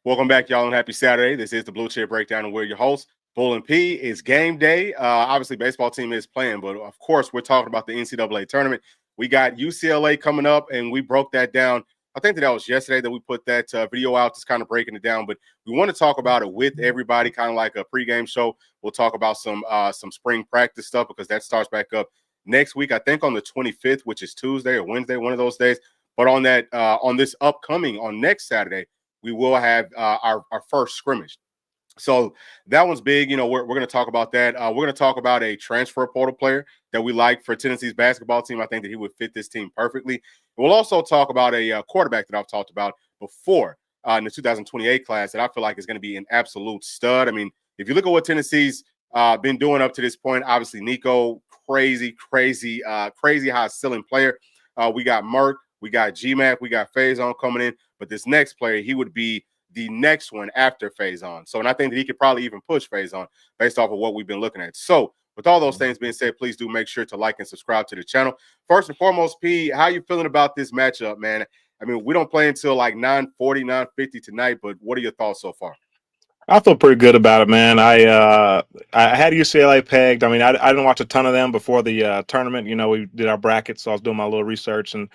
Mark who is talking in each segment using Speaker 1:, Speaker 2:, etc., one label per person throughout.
Speaker 1: Welcome back, y'all, and happy Saturday. This is the Bluechip Breakdown, and we're your hosts, Bull and P. It's game day. Obviously, baseball team is playing, but of course, we're talking about the NCAA tournament. We got UCLA coming up, and we broke that down. I think that was yesterday that we put that video out, just kind of breaking it down. But we want to talk about it with everybody, kind of like a pregame show. We'll talk about some spring practice stuff because that starts back up next week. I think on the 25th, which is Tuesday or Wednesday, one of those days. But on that, on this upcoming, on next Saturday, we will have our first scrimmage. So that one's big. You know, we're going to talk about that. We're going to talk about a transfer portal player that we like for Tennessee's basketball team. I think that he would fit this team perfectly. We'll also talk about a quarterback that I've talked about before in the 2028 class that I feel like is going to be an absolute stud. I mean, if you look at what Tennessee's been doing up to this point, obviously Nico, crazy high ceiling player. We got Merck, we got GMAC, we got Faison coming in. But this next player, he would be the next one after Faison. So, and I think that he could probably even push Faison based off of what we've been looking at. So, with all those things being said, please do make sure to like and subscribe to the channel. First and foremost, P, how you feeling about this matchup, man? I mean, we don't play until like 9:40, 9:50 tonight, but what are your thoughts so far?
Speaker 2: I feel pretty good about it, man. I had UCLA pegged. I mean, I didn't watch a ton of them before the tournament. You know, we did our brackets, so I was doing my little research, and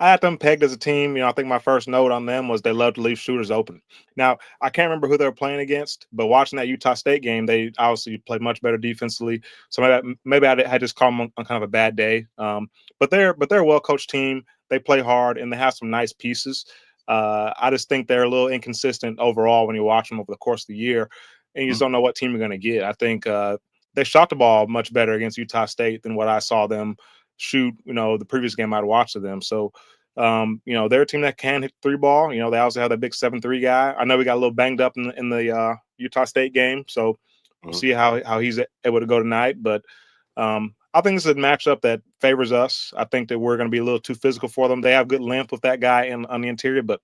Speaker 2: I had them pegged as a team. You know, I think my first note on them was they love to leave shooters open. Now, I can't remember who they were playing against, but watching that Utah State game, they obviously played much better defensively. So maybe I had just called them on kind of a bad day. But they're a well-coached team. They play hard, and they have some nice pieces. I just think they're a little inconsistent overall when you watch them over the course of the year, and you just don't know what team you're going to get. I think they shot the ball much better against Utah State than what I saw them shoot, you know, the previous game I'd watched of them. So, you know, they're a team that can hit the three ball. You know, they also have that big 7'3" guy. I know we got a little banged up in the Utah State game, so we'll see how he's able to go tonight. But I think this is a matchup that favors us. I think that we're going to be a little too physical for them. They have good length with that guy on the interior, but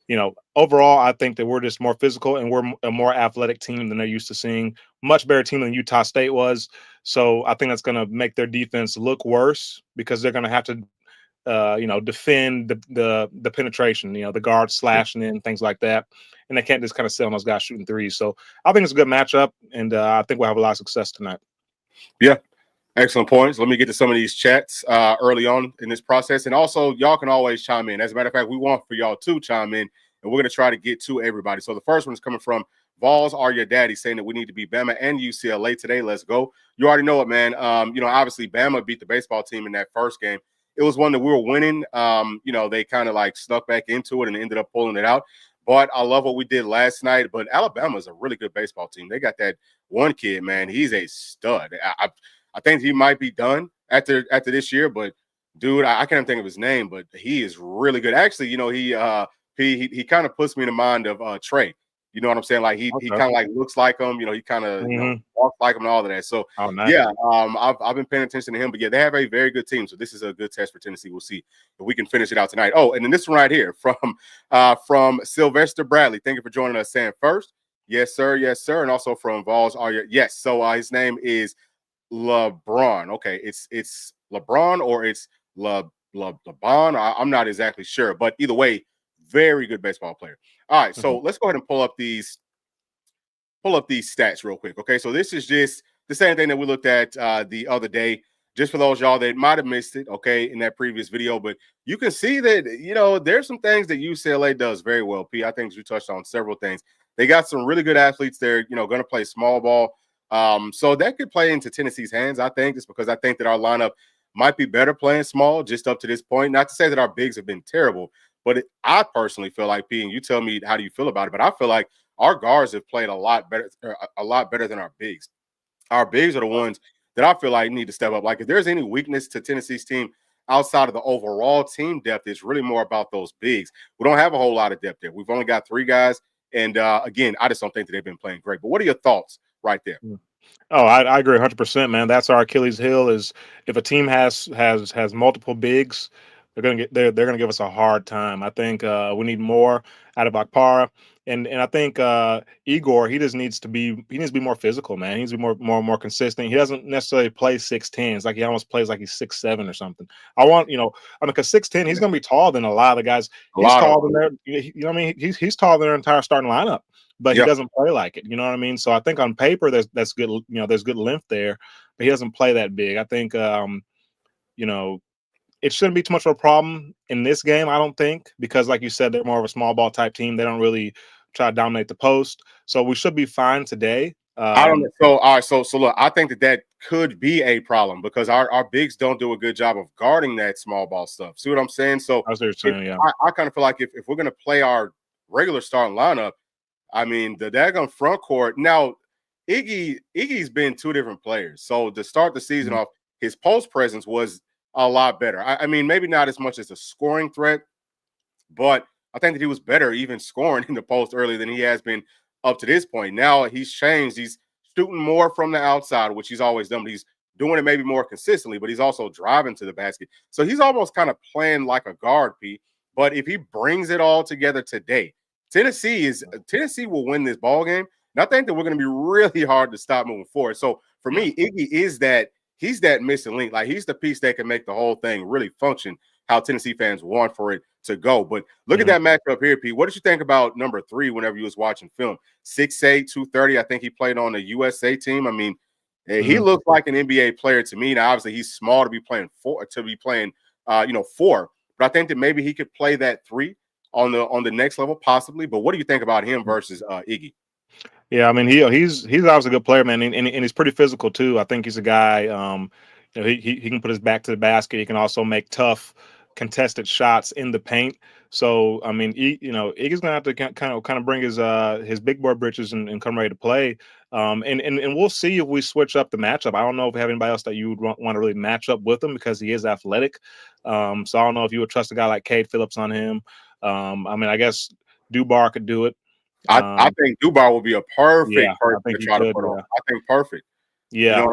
Speaker 2: you know, overall, I think that we're just more physical and we're a more athletic team than they're used to seeing. Much better team than Utah State was. So I think that's going to make their defense look worse because they're going to have to, you know, defend the penetration, you know, the guards slashing in, things like that. And they can't just kind of sit on those guys shooting threes. So I think it's a good matchup, and I think we'll have a lot of success tonight.
Speaker 1: Yeah. Excellent points. Let me get to some of these chats early on in this process. And also, y'all can always chime in. As a matter of fact, we want for y'all to chime in, and we're going to try to get to everybody. So the first one is coming from Vols Are Your Daddy, saying that we need to beat Bama and UCLA today. Let's go. You already know it, man. You know, obviously, Bama beat the baseball team in that first game. It was one that we were winning. You know, they kind of like snuck back into it and ended up pulling it out. But I love what we did last night. But Alabama is a really good baseball team. They got that one kid, man. He's a stud. I think he might be done after this year, but dude, I can't even think of his name, but he is really good. Actually, you know, he kind of puts me in the mind of Trey. You know what I'm saying? Like he kind of like looks like him. You know, he kind of you know, walks like him and all of that. So
Speaker 2: nice.
Speaker 1: Yeah, I've been paying attention to him. But yeah, they have a very good team. So this is a good test for Tennessee. We'll see if we can finish it out tonight. Oh, and then this one right here from Sylvester Bradley. Thank you for joining us. Saying first, yes sir, and also from Vols Are Your yes. So his name is LeBron. Okay, it's LeBron or it's LeBron. I'm not exactly sure, but either way, very good baseball player. All right, so let's go ahead and pull up these stats real quick. Okay, so this is just the same thing that we looked at the other day. Just for those y'all that might have missed it, okay, in that previous video, but you can see that you know there's some things that UCLA does very well. P, I think you touched on several things. They got some really good athletes there. You know, going to play small ball. So that could play into Tennessee's hands, I think, just because I think that our lineup might be better playing small just up to this point. Not to say that our bigs have been terrible, but I personally feel like, P, and you tell me how do you feel about it, but I feel like our guards have played a lot better than our bigs. Our bigs are the ones that I feel like need to step up. Like if there's any weakness to Tennessee's team outside of the overall team depth, it's really more about those bigs. We don't have a whole lot of depth there. We've only got 3 guys. And again, I just don't think that they've been playing great. But what are your thoughts right there?
Speaker 2: Oh, I agree 100%, man. That's our Achilles heel is if a team has multiple bigs, they're gonna give us a hard time. I think we need more out of Akpara, and I think Igor he needs to be more physical, man. He needs to be more consistent. He doesn't necessarily play 6'10". It's like he almost plays like he's 6'7" or something. I mean, because 6'10", he's gonna be taller than a lot of the guys.
Speaker 1: A
Speaker 2: He's
Speaker 1: lot of
Speaker 2: taller than what I mean, he's taller than their entire starting lineup, but he doesn't play like it. You know what I mean? So I think on paper that's good. There's good length there, but he doesn't play that big. I think you know it shouldn't be too much of a problem in this game, I don't think, because like you said, they're more of a small ball type team. They don't really try to dominate the post. So we should be fine today.
Speaker 1: I don't know. So all right, so look, I think that could be a problem because our bigs don't do a good job of guarding that small ball stuff. See what I'm saying? So
Speaker 2: I was there saying, yeah.
Speaker 1: I kind of feel like if we're gonna play our regular starting lineup, I mean the daggone front court. Now, Iggy's been two different players. So to start the season off, his post presence was a lot better. I mean, maybe not as much as a scoring threat, but I think that he was better even scoring in the post early than he has been up to this point. Now he's changed. He's shooting more from the outside, which he's always done, but he's doing it maybe more consistently, but he's also driving to the basket. So he's almost kind of playing like a guard, P. But if he brings it all together today, Tennessee will win this ball game. And I think that we're going to be really hard to stop moving forward. So for me, Iggy he's that missing link. Like he's the piece that can make the whole thing really function how Tennessee fans want for it to go. But look at that matchup here, Pete. What did you think about number 3 whenever you was watching film? 6'8", 230. I think he played on the USA team. I mean, he looks like an NBA player to me. Now, obviously, he's small to be playing 4, but I think that maybe he could play that 3 on the next level, possibly. But what do you think about him versus Iggy?
Speaker 2: Yeah, I mean he's obviously a good player, man, and he's pretty physical too. I think he's a guy. He can put his back to the basket. He can also make tough contested shots in the paint. So I mean, Iggy's gonna have to kind of bring his big boy britches and come ready to play. And we'll see if we switch up the matchup. I don't know if we have anybody else that you would want to really match up with him because he is athletic. So I don't know if you would trust a guy like Cade Phillips on him. I mean, I guess Dubar could do it.
Speaker 1: I think Dubar will be a perfect person to try to put on. I think perfect.
Speaker 2: Yeah,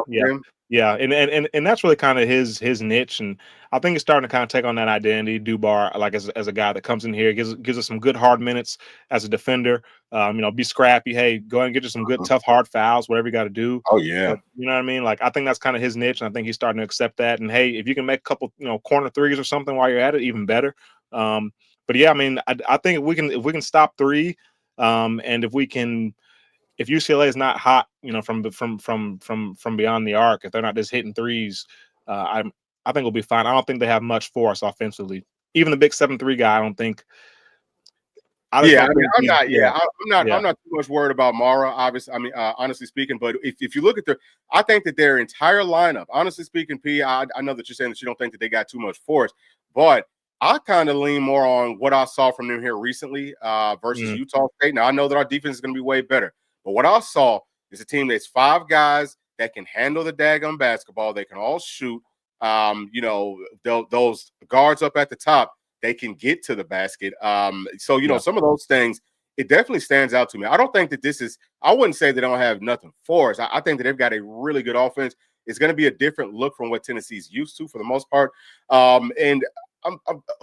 Speaker 2: yeah, and that's really kind of his niche, and I think he's starting to kind of take on that identity. Dubar, like as a guy that comes in here, gives us some good hard minutes as a defender. Be scrappy. Hey, go ahead and get you some good tough hard fouls, whatever you got to do.
Speaker 1: Oh yeah,
Speaker 2: but, you know what I mean. Like I think that's kind of his niche, and I think he's starting to accept that. And hey, if you can make a couple corner threes or something while you're at it, even better. But yeah, I mean, I think if we can stop 3. And if UCLA is not hot, from beyond the arc, if they're not just hitting threes, I think we'll be fine. I don't think they have much for us offensively. Even the big 7-3 guy, I don't think.
Speaker 1: I'm not too much worried about Mara. Obviously, I mean, honestly speaking, but if you look at I think that their entire lineup, honestly speaking, P, I know that you're saying that you don't think that they got too much for us, but I kind of lean more on what I saw from them here recently versus Utah State. Now, I know that our defense is going to be way better, but what I saw is a team that's 5 guys that can handle the daggum basketball. They can all shoot. Those guards up at the top, they can get to the basket. Some of those things, it definitely stands out to me. I don't think that I wouldn't say they don't have nothing for us. I think that they've got a really good offense. It's going to be a different look from what Tennessee's used to for the most part.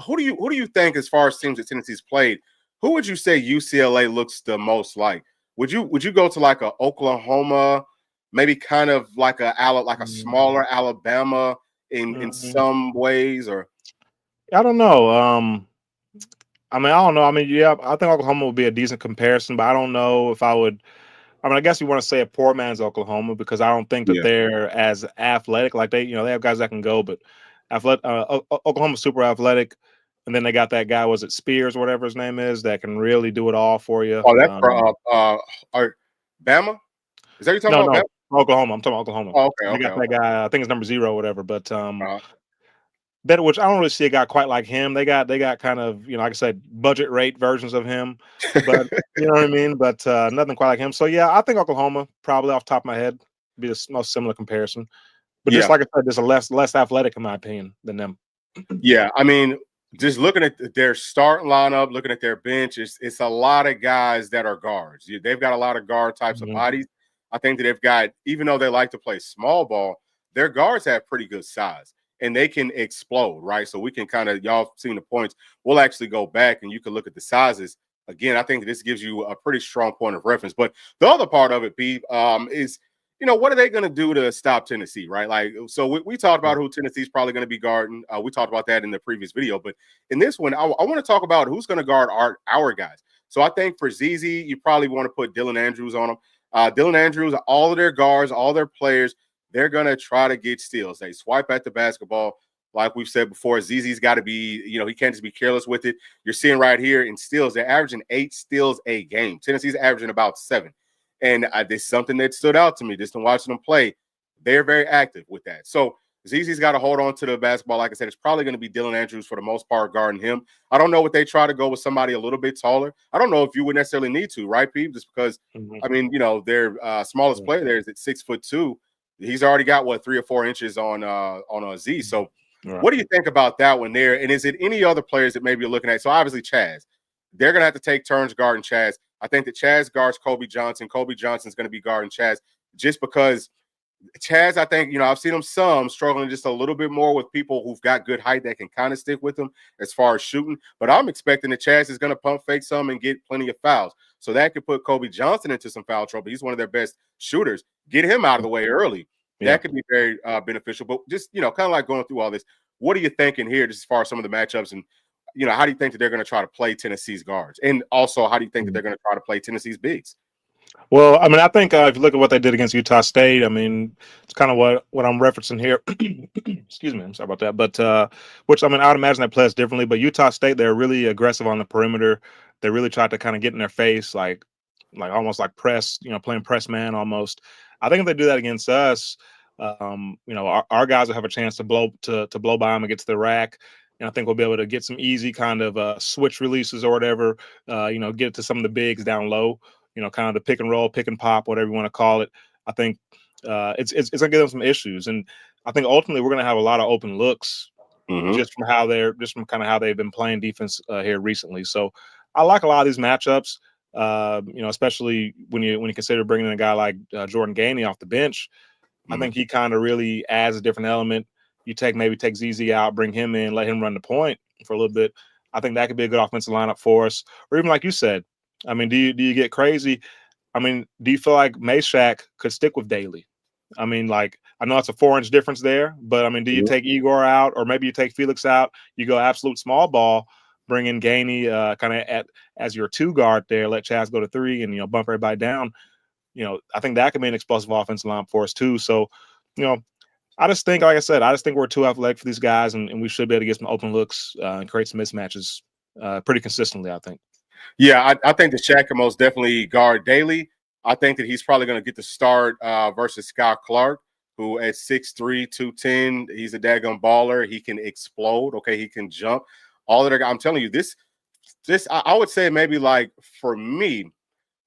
Speaker 1: Who do you think, as far as teams that Tennessee's played, who would you say UCLA looks the most like? Would you go to like a Oklahoma, maybe kind of like a smaller Alabama in some ways, or?
Speaker 2: I don't know. I mean, I don't know. I mean, yeah, I think Oklahoma would be a decent comparison, but I don't know if I would. I mean, I guess you want to say a poor man's Oklahoma because I don't think that they're as athletic. Like they have guys that can go, but Oklahoma's super athletic, and then they got that guy, was it Spears or whatever his name is, that can really do it all for you.
Speaker 1: Oh, that's Bama. Is that you talking about?
Speaker 2: No, Oklahoma. I'm talking about Oklahoma.
Speaker 1: Oh, okay.
Speaker 2: They got that guy. I think it's number 0 or whatever, but that, which I don't really see a guy quite like him. They got kind of, like I said, budget rate versions of him, but you know what I mean. But nothing quite like him. So yeah, I think Oklahoma probably off the top of my head be the most similar comparison. But just like I said, just a less athletic in my opinion than them.
Speaker 1: Yeah, I mean, just looking at their starting lineup, looking at their bench, it's a lot of guys that are guards. They've got a lot of guard types of bodies. I think that they've got, even though they like to play small ball, their guards have pretty good size. and they can explode, right? So we can kind of, y'all seen the points. We'll actually go back and you can look at the sizes. Again, I think this gives you a pretty strong point of reference. But the other part of it, Pete, is, what are they going to do to stop Tennessee, right? Like, so we talked about who Tennessee's probably going to be guarding. We talked about that in the previous video. But in this one, I want to talk about who's going to guard our guys. So I think for ZZ, you probably want to put Dylan Andrews on him. Dylan Andrews, all of their guards, all their players, they're going to try to get steals. They swipe at the basketball. Like we've said before, ZZ's got to be, he can't just be careless with it. You're seeing right here in steals, they're averaging 8 steals a game. Tennessee's averaging about 7. And this is something that stood out to me just in watching them play. They're very active with that. So ZZ's got to hold on to the basketball. Like I said, it's probably going to be Dylan Andrews for the most part guarding him. I don't know what they try to go with somebody a little bit taller. I don't know if you would necessarily need to, right, Pete? Just because, I mean, their smallest player there is at 6'2". He's already got 3 or 4 inches on a Z. So what do you think about that one there? And is it any other players that maybe you're looking at? So obviously Chaz, they're going to have to take turns guarding Chaz. I think that Chaz guards Kobe Johnson. Kobe Johnson's going to be guarding Chaz just because Chaz, I think, I've seen him some struggling just a little bit more with people who've got good height that can kind of stick with him as far as shooting. But I'm expecting that Chaz is going to pump fake some and get plenty of fouls. So that could put Kobe Johnson into some foul trouble. He's one of their best shooters. Get him out of the way early. Yeah. That could be very beneficial. But just, kind of like going through all this, what are you thinking here just as far as some of the matchups and, how do you think that they're going to try to play Tennessee's guards? And also, how do you think that they're going to try to play Tennessee's bigs?
Speaker 2: Well, I mean, I think if you look at what they did against Utah State, I mean, it's kind of what I'm referencing here. Excuse me, I'm sorry about that. But which, I mean, I would imagine they play us differently. But Utah State, they're really aggressive on the perimeter. They really tried to kind of get in their face, like almost like press, playing press man almost. I think if they do that against us, our guys will have a chance to blow by them and get to the rack. And I think we'll be able to get some easy kind of switch releases or whatever, get to some of the bigs down low, kind of the pick and roll, pick and pop, whatever you want to call it. I think it's going to give them some issues. And I think ultimately we're going to have a lot of open looks just from kind of how they've been playing defense here recently. So I like a lot of these matchups, especially when you consider bringing in a guy like Jordan Gainey off the bench. I think he kind of really adds a different element. You maybe take ZZ out, bring him in, let him run the point for a little bit. I think that could be a good offensive lineup for us. Or even like you said, I mean, do you get crazy? I mean, do you feel like Meshack could stick with Daly? I mean, like, I know it's a 4-inch difference there, but I mean, do you take Igor out, or maybe you take Felix out? You go absolute small ball, bring in Gainey kind of as your 2 guard there, let Chaz go to 3, and bump everybody down. I think that could be an explosive offensive line for us too. So, I just think, like I said, we're too athletic for these guys, and we should be able to get some open looks and create some mismatches pretty consistently, I think.
Speaker 1: Yeah, I think that Shaq can most definitely guard Daly. I think that he's probably going to get the start versus Scott Clark, who at 6'3", 210, he's a daggone baller. He can explode. Okay, he can jump. All of their guys. I'm telling you, this I would say maybe like for me,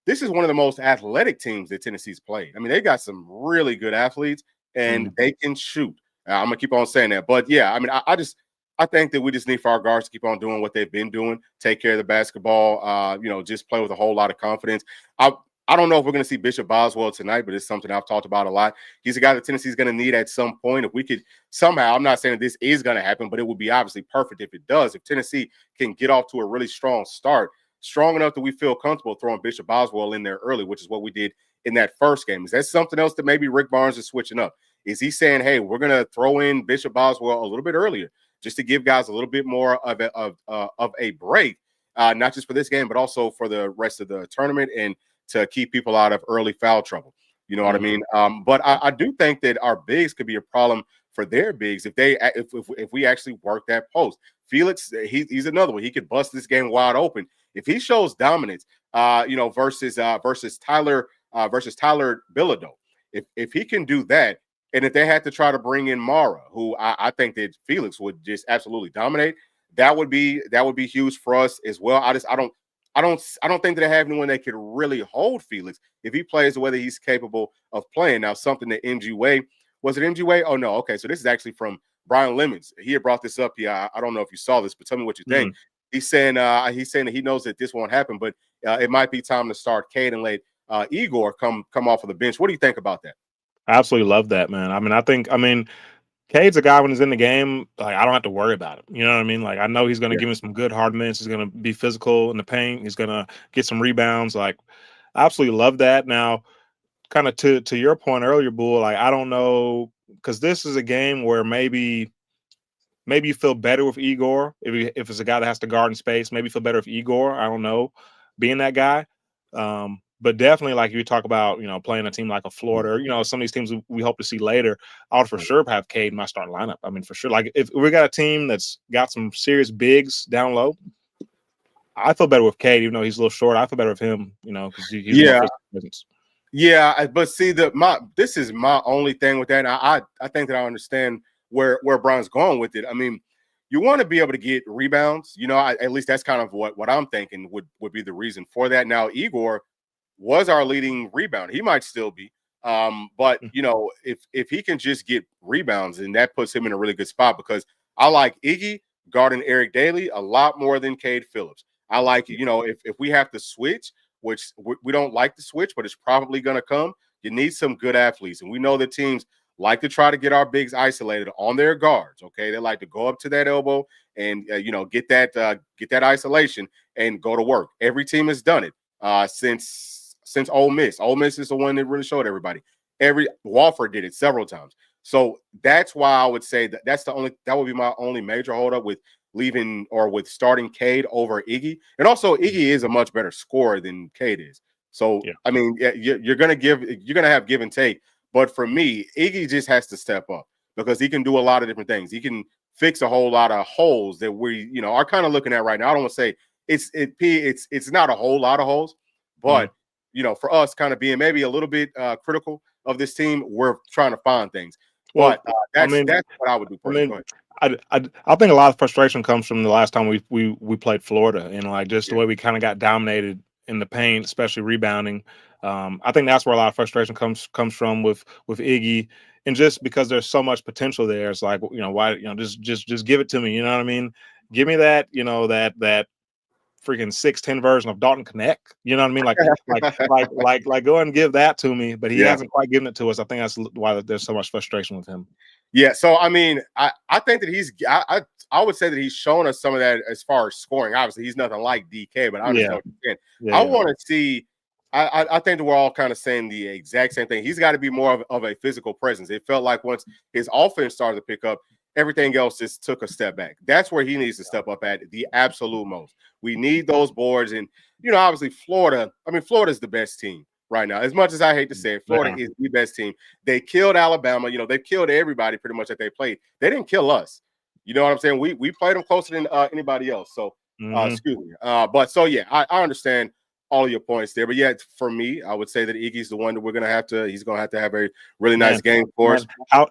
Speaker 1: this is one of the most athletic teams that Tennessee's played. I mean, they got some really good athletes, and they can shoot. I'm going to keep on saying that. But, yeah, I mean, I think that we just need for our guards to keep on doing what they've been doing, take care of the basketball, just play with a whole lot of confidence. I don't know if we're going to see Bishop Boswell tonight, but it's something I've talked about a lot. He's a guy that Tennessee's going to need at some point. If we could somehow, I'm not saying that this is going to happen, but it would be obviously perfect if it does. If Tennessee can get off to a really strong start, strong enough that we feel comfortable throwing Bishop Boswell in there early, which is what we did in that first game. Is that something else that maybe Rick Barnes is switching up? Is he saying, hey, we're going to throw in Bishop Boswell a little bit earlier just to give guys a little bit more of a break, not just for this game, but also for the rest of the tournament and to keep people out of early foul trouble. You know what I mean? But I do think that our bigs could be a problem for their bigs if we actually work that post. Felix, he's another one. He could bust this game wide open. If he shows dominance, versus Tyler Bilodeau, if he can do that, and if they had to try to bring in Mara, who I think that Felix would just absolutely dominate, that would be huge for us as well. I don't think that they have anyone that could really hold Felix if he plays the way that he's capable of playing. Now, something that MG Way, was it MG Way? Oh no, okay. So this is actually from Brian Lemons. He had brought this up here. I don't know if you saw this, but tell me what you think. He's saying that he knows that this won't happen, but it might be time to start Cade and let Igor come off of the bench. What do you think about that?
Speaker 2: I absolutely love that, man. I mean, Cade's a guy when he's in the game, like I don't have to worry about him. You know what I mean? Like I know he's going to
Speaker 1: Yeah.
Speaker 2: give me some good hard minutes. He's going to be physical in the paint. He's going to get some rebounds. Like I absolutely love that. Now, kind of to your point earlier, Bull. Like I don't know because this is a game where maybe you feel better with Igor if it's a guy that has to guard in space. Maybe you feel better with Igor. I don't know, being that guy. But definitely, like you talk about, playing a team like a Florida, or, some of these teams we hope to see later, I would for sure have Cade in my starting lineup. I mean, for sure. Like if we got a team that's got some serious bigs down low, I feel better with Cade, even though he's a little short. I feel better with him, because he's more physical presence.
Speaker 1: Yeah, but see, this is my only thing with that. And I think that I understand where Brian's going with it. I mean, you want to be able to get rebounds. At least that's kind of what I'm thinking would be the reason for that. Now, Igor was our leading rebounder. He might still be. But if he can just get rebounds, then that puts him in a really good spot because I like Iggy guarding Eric Daly a lot more than Cade Phillips. I like, if we have to switch, which we don't like to switch, but it's probably going to come, you need some good athletes. And we know that teams like to try to get our bigs isolated on their guards. Okay. They like to go up to that elbow and, get that isolation and go to work. Every team has done it since Ole Miss. Ole Miss is the one that really showed everybody. Wofford did it several times. So that's why I would say that would be my only major holdup with leaving or with starting Cade over Iggy. And also Iggy is a much better scorer than Cade is. So, I mean, you're going to have give and take. But for me, Iggy just has to step up because he can do a lot of different things. He can fix a whole lot of holes that we, are kind of looking at right now. I don't want to say it's not a whole lot of holes, but for us kind of being maybe a little bit critical of this team, we're trying to find things. But that's what I would do personally.
Speaker 2: I think a lot of frustration comes from the last time we played Florida and like just the way we kind of got dominated in the paint, especially rebounding. I think that's where a lot of frustration comes from with Iggy, and just because there's so much potential there, it's like why just give it to me. You know what I mean? Give me that that freaking 6'10" version of Dalton Connect. You know what I mean? Like go and give that to me, but he hasn't quite given it to us. I think that's why there's so much frustration with him.
Speaker 1: Yeah, so I mean, I think that I would say that he's shown us some of that as far as scoring. Obviously, he's nothing like DK, but I understand what you're saying. I want to see. I think that we're all kind of saying the exact same thing. He's got to be more of a physical presence. It felt like once his offense started to pick up, everything else just took a step back. That's where he needs to step up at the absolute most. We need those boards, and obviously Florida. I mean, Florida's the best team right now. As much as I hate to say it, Florida is the best team. They killed Alabama. They've killed everybody pretty much that they played. They didn't kill us. You know what I'm saying? We played them closer than anybody else. So, excuse me. But so, yeah, I understand all of your points there. But, yeah, for me, I would say that Iggy's the one that he's going to have a really nice game for us.
Speaker 2: How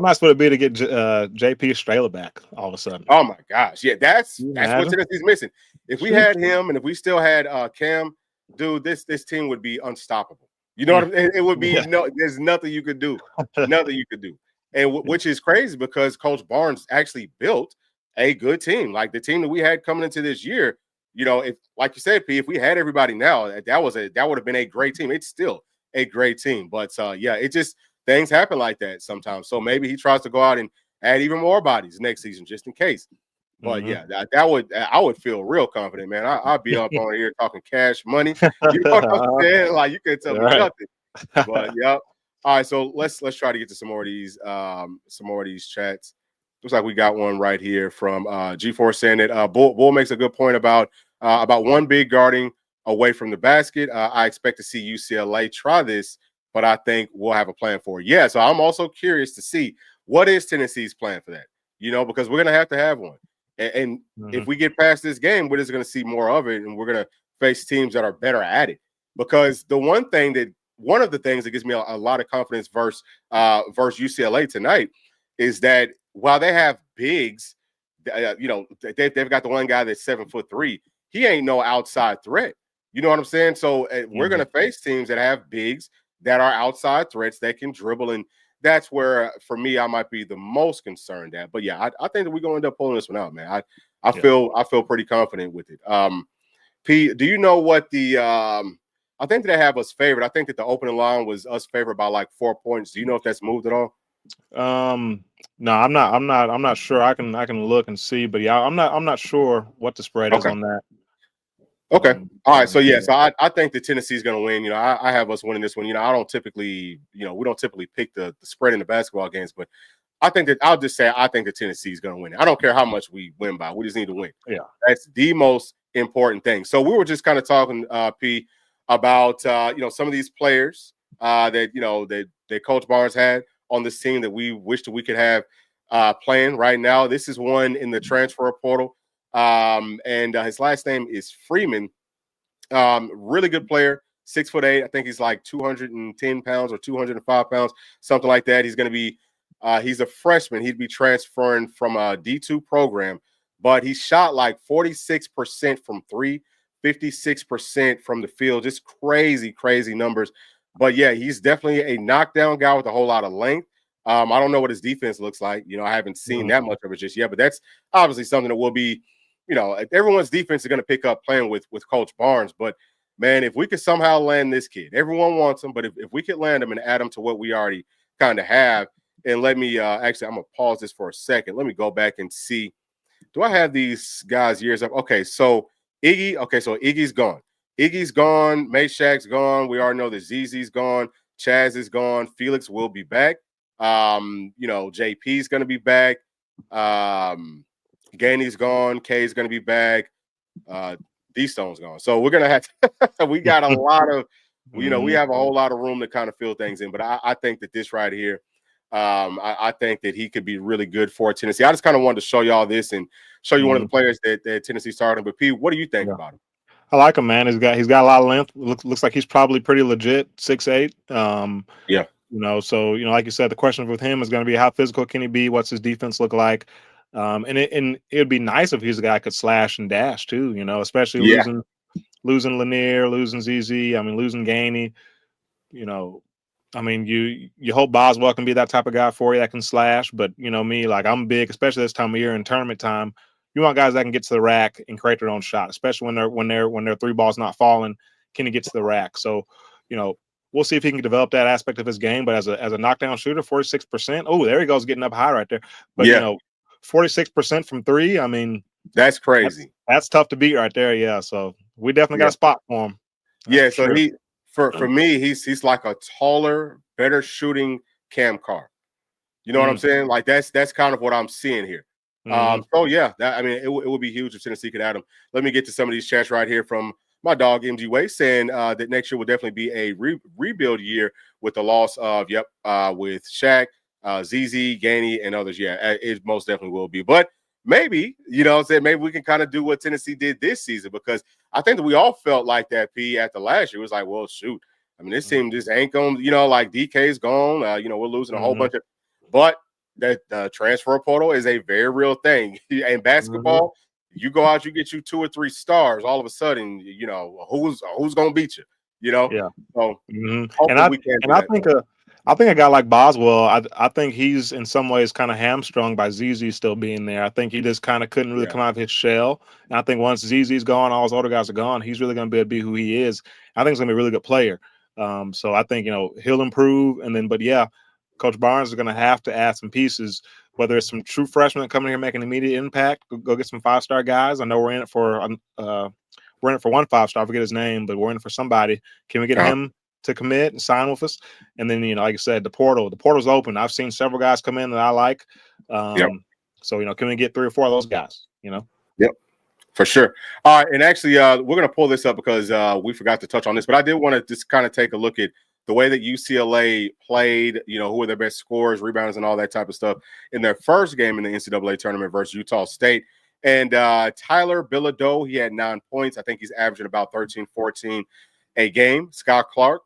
Speaker 2: nice would it be to get JP Strela back all of a sudden?
Speaker 1: Oh, my gosh. Yeah, that's what Tennessee's missing. If we had him and if we still had Cam, dude, this team would be unstoppable. You know what I mean? It would be there's nothing you could do. Nothing you could do. And which is crazy because Coach Barnes actually built a good team. Like the team that we had coming into this year, if like you said, P, if we had everybody now, that would have been a great team. It's still a great team. But it just things happen like that sometimes. So maybe he tries to go out and add even more bodies next season just in case. But I would feel real confident, man. I'd be up on here talking cash money. You know what I'm saying? Like you couldn't tell me nothing. But yeah. All right, so let's try to get to some more of these chats. Looks like we got one right here from G4 saying that Bull makes a good point about one big guarding away from the basket. I expect to see UCLA try this, but I think we'll have a plan for it. Yeah, so I'm also curious to see what is Tennessee's plan for that. Because we're gonna have one. And if we get past this game, we're just going to see more of it, and we're going to face teams that are better at it. Because one of the things that gives me a lot of confidence versus UCLA tonight is that while they have bigs, they've got the one guy that's 7'3". He ain't no outside threat. You know what I'm saying? So we're going to face teams that have bigs that are outside threats that can dribble, and that's where, for me, I might be the most concerned at. But yeah, I think that we're going to end up pulling this one out, man. I feel pretty confident with it. P, do you know what the I think that they have us favored. I think that the opening line was us favored by like 4 points. Do you know if that's moved at all?
Speaker 2: No, I'm not sure. I can look and see, but yeah, I'm not sure what the spread is
Speaker 1: Okay.
Speaker 2: on that.
Speaker 1: Okay. All right. So yeah,
Speaker 2: Yeah.
Speaker 1: so I think that Tennessee's going to win. I have us winning this one. I don't typically, we don't typically pick the spread in the basketball games, but I think that I'll just say I think that Tennessee's going to win. I don't care how much we win by. We just need to win.
Speaker 2: Yeah.
Speaker 1: That's the most important thing. So we were just kind of talking, P, about some of these players that Coach Barnes had on this team that we wish that we could have playing right now. This is one in the transfer portal, and his last name is Freeman. Really good player, 6'8". I think he's like 210 pounds or 205 pounds, something like that. He's going to be. He's a freshman. He'd be transferring from a D2 program, but he shot like 46% from three, 56% from the field. Just crazy, crazy numbers. But yeah, he's definitely a knockdown guy with a whole lot of length. I don't know what his defense looks like. I haven't seen that much of it just yet, but that's obviously something that will be, everyone's defense is going to pick up playing with Coach Barnes. But man, if we could somehow land this kid, everyone wants him, but if we could land him and add him to what we already kind of have, and let me actually, I'm gonna pause this for a second. Let me go back and see. Do I have these guys years up? Okay, so Iggy. Okay, so Iggy's gone. Iggy's gone. Meshack's gone. We already know that ZZ's gone. Chaz is gone. Felix will be back. JP's gonna be back. Gainey's gone. K's gonna be back. D-Stone's gone. So we're gonna have to, we got a lot of, we have a whole lot of room to kind of fill things in. But I think that this right here, I think that he could be really good for Tennessee. I just kind of wanted to show y'all this and show you one of the players that Tennessee's starting. But P, what do you think about him?
Speaker 2: I like him, man. He's got a lot of length. Looks like he's probably pretty legit, 6'8".
Speaker 1: Yeah.
Speaker 2: So like you said, the question with him is going to be how physical can he be? What's his defense look like? And it'd be nice if he's a guy who could slash and dash too. Especially losing Lanier, losing ZZ. I mean, losing Gainey. You hope Boswell can be that type of guy for you that can slash. But me, like I'm big, especially this time of year in tournament time. You want guys that can get to the rack and create their own shot, especially when their three ball's not falling. Can he get to the rack? So, we'll see if he can develop that aspect of his game. But as a knockdown shooter, 46%. Oh, there he goes, getting up high right there. But 46% from three. I mean,
Speaker 1: that's crazy.
Speaker 2: That's tough to beat right there. Yeah. So we definitely got a spot for him.
Speaker 1: That's so sure. For me, he's like a taller, better shooting Cam Carr. You know what I'm saying? Like that's kind of what I'm seeing here. So yeah, it would be huge if Tennessee could add him. Let me get to some of these chats right here from my dog MG Way saying that next year will definitely be a rebuild year with the loss of with Shaq, ZZ, Gainey, and others. Yeah, it most definitely will be. But maybe, maybe we can kind of do what Tennessee did this season, because I think that we all felt like that, P, after last year. It was like, well, shoot. I mean, this team just ain't going, like DK's gone. We're losing a whole bunch of, but that transfer portal is a very real thing. In basketball, you go out, you get you 2 or 3 stars. All of a sudden, who's going to beat you?
Speaker 2: Yeah.
Speaker 1: So,
Speaker 2: I think a guy like Boswell, I think he's in some ways kind of hamstrung by ZZ still being there. I think he just kind of couldn't really come out of his shell. And I think once ZZ's gone, all his other guys are gone, he's really going to be who he is. I think he's going to be a really good player. So I think, he'll improve. And then, but yeah, Coach Barnes is going to have to add some pieces, whether it's some true freshmen coming here making immediate impact, go get some 5-star guys. I know we're in it for one 5-star, I forget his name, but we're in it for somebody. Can we get him to commit and sign with us? And then, like I said, the portal's open. I've seen several guys come in that I like. So, can we get 3 or 4 of those guys, Yep,
Speaker 1: for sure. All right. And actually, we're going to pull this up because we forgot to touch on this, but I did want to just kind of take a look at the way that UCLA played, who were their best scorers, rebounders, and all that type of stuff in their first game in the NCAA tournament versus Utah State. And Tyler Bilodeau, he had 9 points. I think he's averaging about 13, 14 a game. Scott Clark,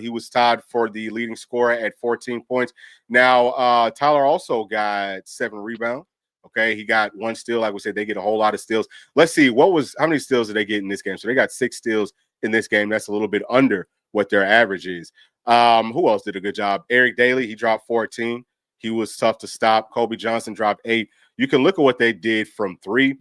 Speaker 1: he was tied for the leading scorer at 14 points. Now, Tyler also got 7 rebounds. Okay, he got 1 steal. Like we said, they get a whole lot of steals. Let's see, how many steals did they get in this game? So they got 6 steals in this game. That's a little bit under what their average is. Who else did a good job? Eric Daly, he dropped 14. He was tough to stop. Kobe Johnson dropped 8. You can look at what they did from 3.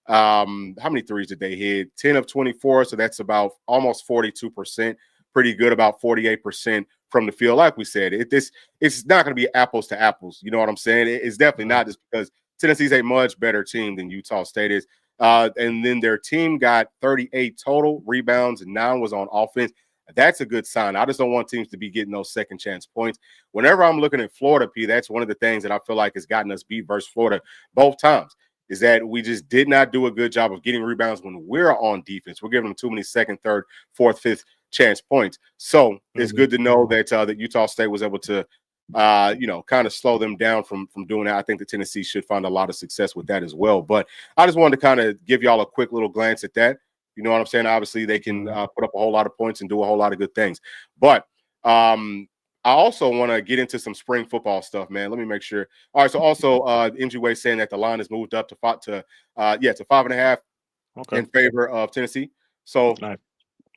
Speaker 1: How many threes did they hit? 10 of 24, so that's about almost 42%. Pretty good, about 48% from the field. Like we said, it's not going to be apples to apples. You know what I'm saying? It's definitely not, just because Tennessee's a much better team than Utah State is. And then their team got 38 total rebounds and 9 was on offense. That's a good sign. I just don't want teams to be getting those second chance points. Whenever I'm looking at Florida, P, that's one of the things that I feel like has gotten us beat versus Florida both times, is that we just did not do a good job of getting rebounds when we're on defense. We're giving them too many second, third, fourth, fifth chance points. So it's good to know that that Utah State was able to kind of slow them down from doing that. I think that Tennessee should find a lot of success with that as well. But I just wanted to kind of give y'all a quick little glance at that. You know what I'm saying? Obviously, they can put up a whole lot of points and do a whole lot of good things. But I also want to get into some spring football stuff, man. Let me make sure. All right. So also, NGWay saying that the line has moved up to 5.5 in favor of Tennessee. So. Nice.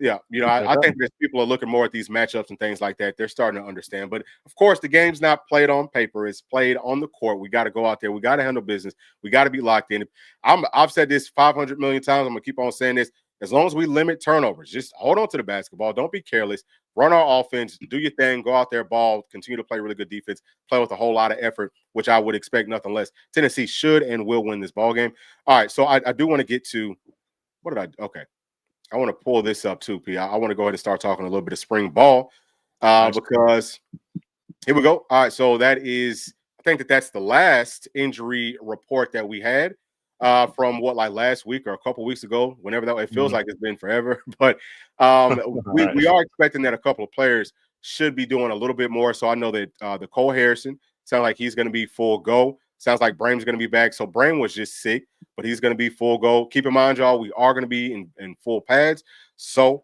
Speaker 1: Yeah, I think that people are looking more at these matchups and things like that. They're starting to understand. But, of course, the game's not played on paper. It's played on the court. We got to go out there. We got to handle business. We got to be locked in. I've said this 500 million times. I'm going to keep on saying this. As long as we limit turnovers, just hold on to the basketball. Don't be careless. Run our offense. Do your thing. Go out there, ball. Continue to play really good defense. Play with a whole lot of effort, which I would expect nothing less. Tennessee should and will win this ball game. All right, so I do want to get to – okay. I want to pull this up too, P. I want to go ahead and start talking a little bit of spring ball because here we go. All right, so I think that's the last injury report that we had from last week or a couple weeks ago, whenever that. It feels like it's been forever, but we are expecting that a couple of players should be doing a little bit more. So I know that the Cole Harrison sounds like he's going to be full go. Sounds like Brame's going to be back. So Brame was just sick, but he's going to be full go. Keep in mind, y'all, we are going to be in full pads. So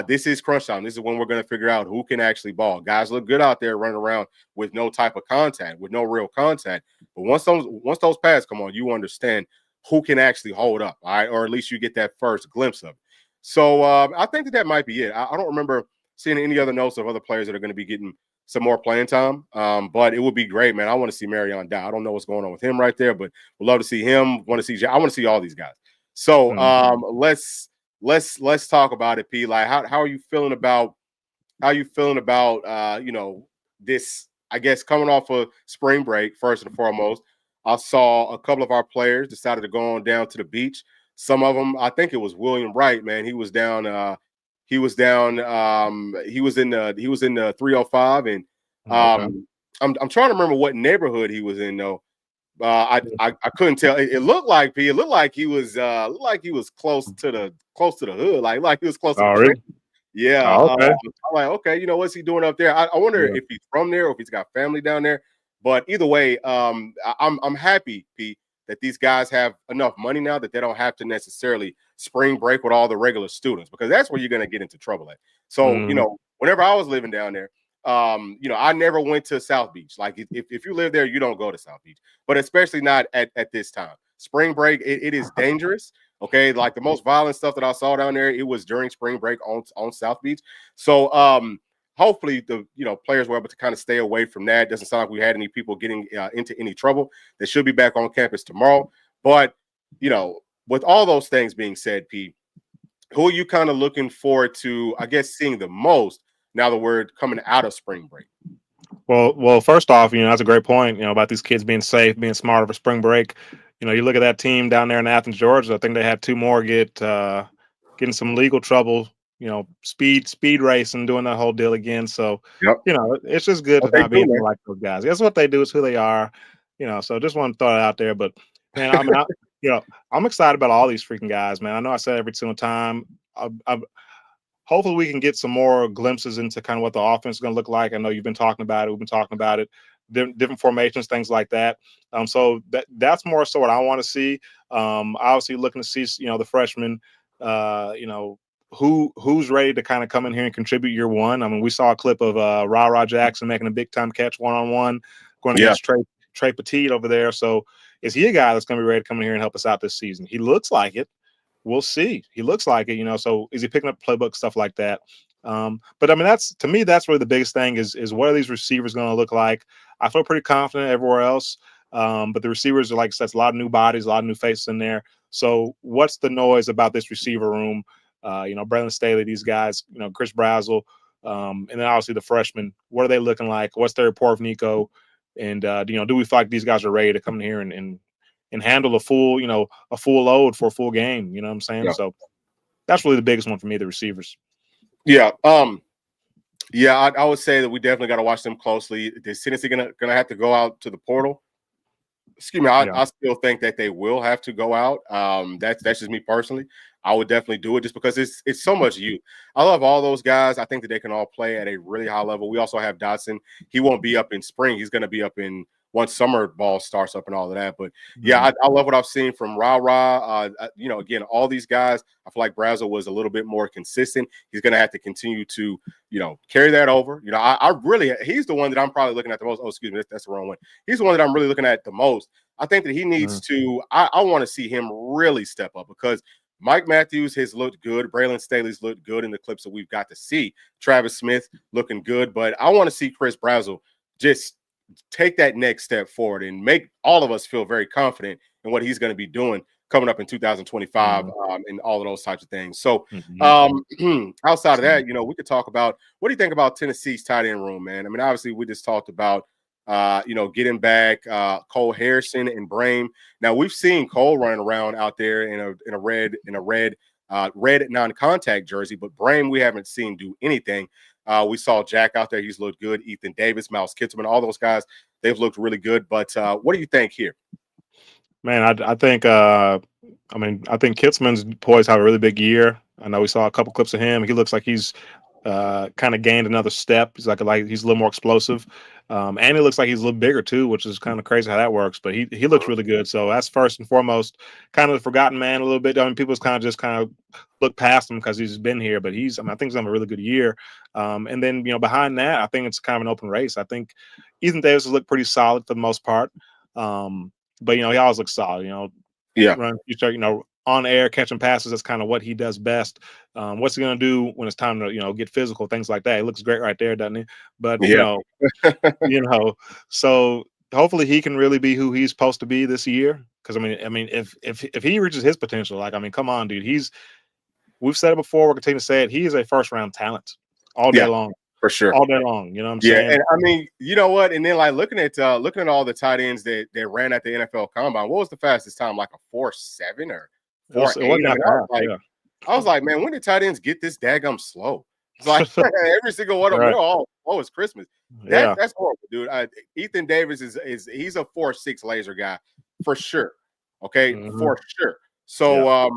Speaker 1: this is crunch time. This is when we're going to figure out who can actually ball. Guys look good out there running around with no type of contact, with no real contact. But once those pads come on, you understand who can actually hold up, all right? Or at least you get that first glimpse of it. So I think that might be it. I don't remember seeing any other notes of other players that are going to be getting some more playing time, but it would be great, man. I want to see Marion Dow. I don't know what's going on with him right there, but we'd love to see him. I want to see all these guys. So let's talk about it, P. Like, how are you feeling about this? I guess coming off of spring break, first and foremost, I saw a couple of our players decided to go on down to the beach. Some of them, I think it was William Wright, man. He was down. He was in the 305, and I'm trying to remember what neighborhood he was in though. I couldn't tell. It looked like he was close to the hood, like he was close to the train. Yeah. I'm like, okay, what's he doing up there? I wonder if he's from there or if he's got family down there. But either way, I'm happy, Pete, that these guys have enough money now that they don't have to necessarily spring break with all the regular students, because that's where you're going to get into trouble at. So, whenever I was living down there, I never went to South Beach. Like if you live there, you don't go to South Beach, but especially not at this time. Spring break, it is dangerous. Okay. Like the most violent stuff that I saw down there, it was during spring break on South Beach. So, hopefully the players were able to kind of stay away from that. It doesn't sound like we had any people getting into any trouble. They should be back on campus tomorrow. But with all those things being said, Pete, who are you kind of looking forward to, I guess, seeing the most now that we're coming out of spring break?
Speaker 2: Well, first off, that's a great point, about these kids being safe, being smart over spring break. You look at that team down there in Athens, Georgia. I think they had 2 more getting some legal trouble. Speed racing, doing that whole deal again. So, it's just good to not be like those guys. That's what they do. It's who they are. So just want to throw it out there. But man, I'm excited about all these freaking guys, man. I know I said every single time. Hopefully we can get some more glimpses into kind of what the offense is going to look like. I know you've been talking about it. We've been talking about it. Different formations, things like that. So that's more so what I want to see. Obviously looking to see, the freshmen, who's ready to kind of come in here and contribute year one. I mean, we saw a clip of Ra Jackson making a big time catch one-on-one going against Trey Petit over there. So is he a guy that's going to be ready to come in here and help us out this season? He looks like it. We'll see. He looks like it, so is he picking up playbook stuff like that? But I mean, that's really the biggest thing is what are these receivers going to look like? I feel pretty confident everywhere else. But the receivers are, like I said, a lot of new bodies, a lot of new faces in there. So what's the noise about this receiver room? Braylon Staley, these guys, Chris Brazzell, And then obviously the freshmen, what are they looking like? What's their rapport with Nico? And do we feel like these guys are ready to come in here and handle a full load for a full game? You know what I'm saying?
Speaker 1: Yeah.
Speaker 2: So that's really the biggest one for me, the receivers.
Speaker 1: Yeah. Yeah, I would say that we definitely got to watch them closely. Is Tennessee gonna have to go out to the portal? Excuse me. I still think that they will have to go out. That's just me personally. I would definitely do it just because it's so much youth. I love all those guys. I think that they can all play at a really high level. We also have Dotson. He won't be up in spring. He's going to be up in once summer ball starts up and all of that. But yeah, I love what I've seen from Ra. Again, all these guys. I feel like Brazel was a little bit more consistent. He's going to have to continue to carry that over. I really he's the one that I'm probably looking at the most. Oh, excuse me, that's the wrong one. He's the one that I'm really looking at the most. I think that he needs to. I want to see him really step up because Mike Matthews has looked good. Braylon Staley's looked good in the clips that we've got to see. Travis Smith looking good, but I want to see Chris Brazel just take that next step forward and make all of us feel very confident in what he's going to be doing coming up in 2025 and all of those types of things. So outside of that, we could talk about what do you think about Tennessee's tight end room, man? I mean, obviously we just talked about getting back Cole Harrison and Brame. Now we've seen Cole running around out there in a red non-contact jersey, but Brame we haven't seen do anything. We saw Jack out there; he's looked good. Ethan Davis, Miles Kittelman, all those guys, they've looked really good. But what do you think here?
Speaker 2: Man, I think Kitzelman's poised to have a really big year. I know we saw a couple clips of him. He looks like he's kind of gained another step. He's like he's a little more explosive. And he looks like he's a little bigger too, which is kind of crazy how that works. But he looks really good. So that's first and foremost, kind of the forgotten man a little bit. I mean, people's kind of look past him because he's been here. But I think he's having a really good year. And then behind that, I think it's kind of an open race. I think Ethan Davis has looked pretty solid for the most part. But he always looks solid. On air catching passes. That's kind of what he does best. What's he gonna do when it's time to get physical, things like that? It looks great right there, doesn't he? But so hopefully he can really be who he's supposed to be this year. Because I mean, if he reaches his potential, come on, dude. We've said it before. We're continuing to say it. He is a first round talent all day long.
Speaker 1: For sure.
Speaker 2: All day long. You know what I'm saying?
Speaker 1: And I mean, you know what? And then looking at all the tight ends that ran at the NFL Combine, what was the fastest time? Like a 4.7 or 4.8? I was like, man, when did tight ends get this daggum slow? It's like every single one of them, all it's Christmas. That's horrible, dude. Ethan Davis he's a 4.6 laser guy for sure. Okay, for sure. So I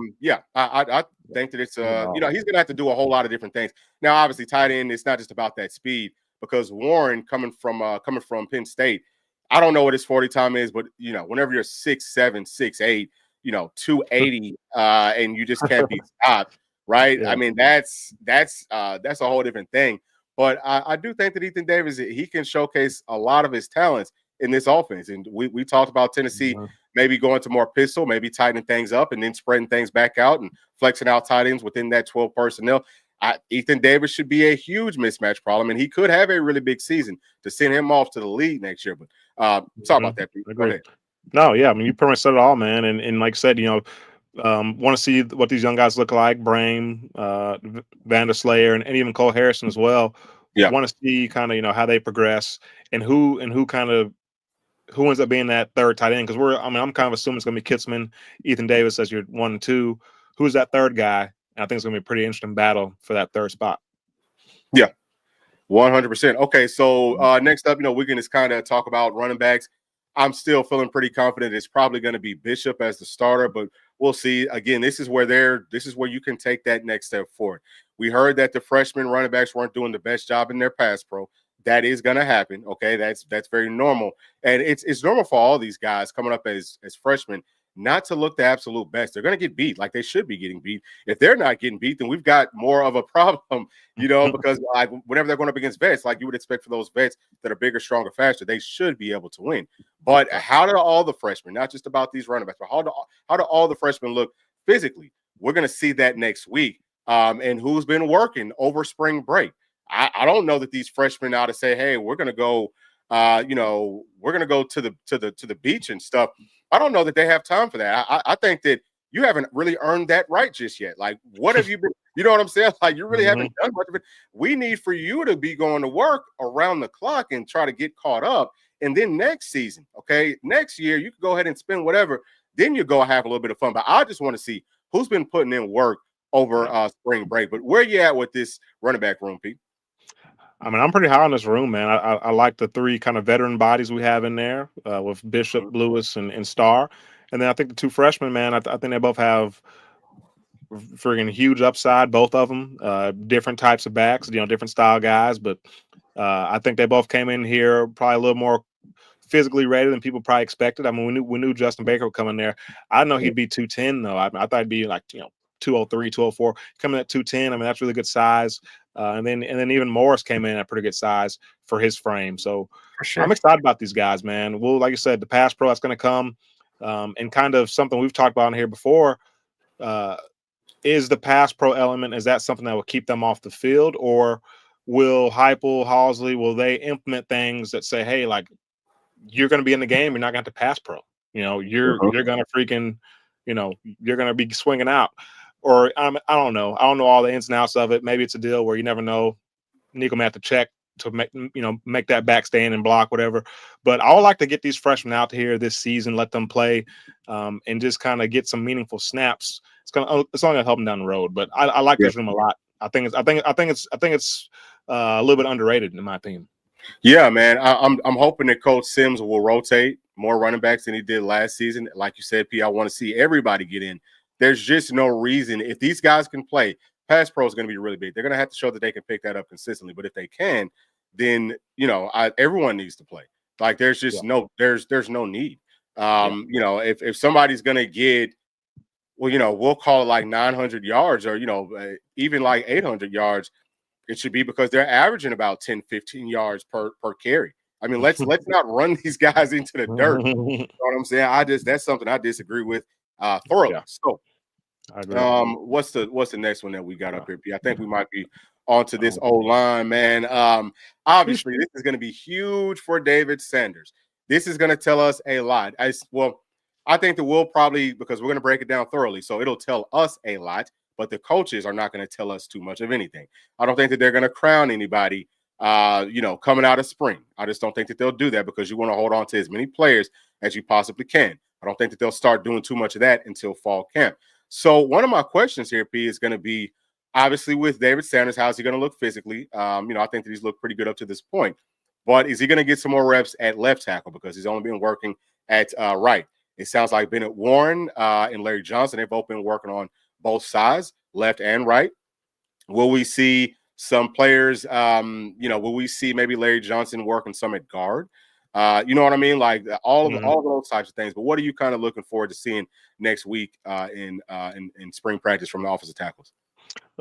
Speaker 1: think that it's he's gonna have to do a whole lot of different things. Now, obviously, tight end, it's not just about that speed because Warren coming from Penn State, I don't know what his 40 time is, but whenever you're 6'7", 6'8", 280, and you just can't be stopped, right? Yeah. I mean, that's a whole different thing. But I do think that Ethan Davis, he can showcase a lot of his talents in this offense. And we talked about Tennessee maybe going to more pistol, maybe tightening things up and then spreading things back out and flexing out tight ends within that 12 personnel. Ethan Davis should be a huge mismatch problem, and he could have a really big season to send him off to the league next year. But sorry about that, Pete. Go ahead.
Speaker 2: No, yeah, I mean, you pretty much said it all, man. And like I said, want to see what these young guys look like, Brame, Vanderslayer, and even Cole Harrison as well. Yeah. Want to see kind of, how they progress and who ends up being that third tight end. Because I'm kind of assuming it's going to be Kitzelman, Ethan Davis as your 1 and 2. Who's that third guy? And I think it's going to be a pretty interesting battle for that third spot.
Speaker 1: Yeah, 100%. Okay, so next up, we can just kind of talk about running backs. I'm still feeling pretty confident it's probably going to be Bishop as the starter, but we'll see. Again, this is where you can take that next step forward. We heard that the freshman running backs weren't doing the best job in their pass pro. That is going to happen. Okay, that's very normal, and it's normal for all these guys coming up as freshmen not to look the absolute best. They're going to get beat like they should be getting beat. If they're not getting beat, then we've got more of a problem, because whenever they're going up against vets, like you would expect for those vets that are bigger, stronger, faster, they should be able to win. But how do all the freshmen, not just about these running backs, but how do all the freshmen look physically? We're going to see that next week. And who's been working over spring break? I don't know that these freshmen ought to say, hey, we're going to go, we're going to go to the beach and stuff. I don't know that they have time for that. I think that, you haven't really earned that right just yet. Like, what have you been? You know what I'm saying? Like, you really haven't done much of it. We need for you to be going to work around the clock and try to get caught up. And then next season, okay, next year, you can go ahead and spend whatever. Then you go have a little bit of fun. But I just want to see who's been putting in work over spring break. But where you at with this running back room, Pete?
Speaker 2: I mean, I'm pretty high on this room, man. I like the three kind of veteran bodies we have in there with Bishop, Lewis, and Starr. And then I think the two freshmen, man, I think they both have friggin' huge upside, both of them. Different types of backs, different style guys. But I think they both came in here probably a little more physically ready than people probably expected. I mean, we knew Justin Baker would come in there. I didn't know he'd be 210 though. I thought he'd be like 203, 204. Coming at 210, I mean that's really good size. And then even Morris came in at pretty good size for his frame. So
Speaker 1: Sure.
Speaker 2: I'm excited about these guys, man. Well, like you said, the pass pro that's going to come, and kind of something we've talked about in here before. Is the pass pro element, is that something that will keep them off the field, or will Heupel, Halsley, will they implement things that say, hey, like, you're going to be in the game, you're not going to pass pro. You're going to freaking, you're going to be swinging out. Or I don't know. I don't know all the ins and outs of it. Maybe it's a deal where you never know. Nico may have to check to make that back stand and block, whatever. But I would like to get these freshmen out here this season, let them play, and just kind of get some meaningful snaps. It's only gonna help them down the road. But I like this room a lot. I think it's a little bit underrated in my opinion.
Speaker 1: Yeah, man. I'm hoping that Coach Sims will rotate more running backs than he did last season. Like you said, P, I want to see everybody get in. There's just no reason. If these guys can play, pass pro is going to be really big. They're going to have to show that they can pick that up consistently. But if they can, then everyone needs to play. Like there's just there's no need. If somebody's going to get, we'll call it like 900 yards or even like 800 yards. It should be because they're averaging about 10, 15 yards per carry. I mean, let's not run these guys into the dirt. You know what I'm saying? That's something I disagree with thoroughly. Yeah. So, what's the next one that we got up here, P? I think we might be onto this old line, man. Obviously, this is going to be huge for David Sanders. This is going to tell us a lot. I think that we'll probably, because we're going to break it down thoroughly, so it'll tell us a lot. But the coaches are not going to tell us too much of anything. I don't think that they're going to crown anybody, coming out of spring. I just don't think that they'll do that because you want to hold on to as many players as you possibly can. I don't think that they'll start doing too much of that until fall camp. So one of my questions here, P, is going to be, obviously, with David Sanders, how's he going to look physically? I think that he's looked pretty good up to this point. But is he going to get some more reps at left tackle because he's only been working at right? It sounds like Bennett Warren and Larry Johnson, they've both been working on both sides, left and right. Will we see some players, will we see maybe Larry Johnson working some at guard? You know what I mean? Like all of those types of things. But what are you kind of looking forward to seeing next week in spring practice from the offensive tackles?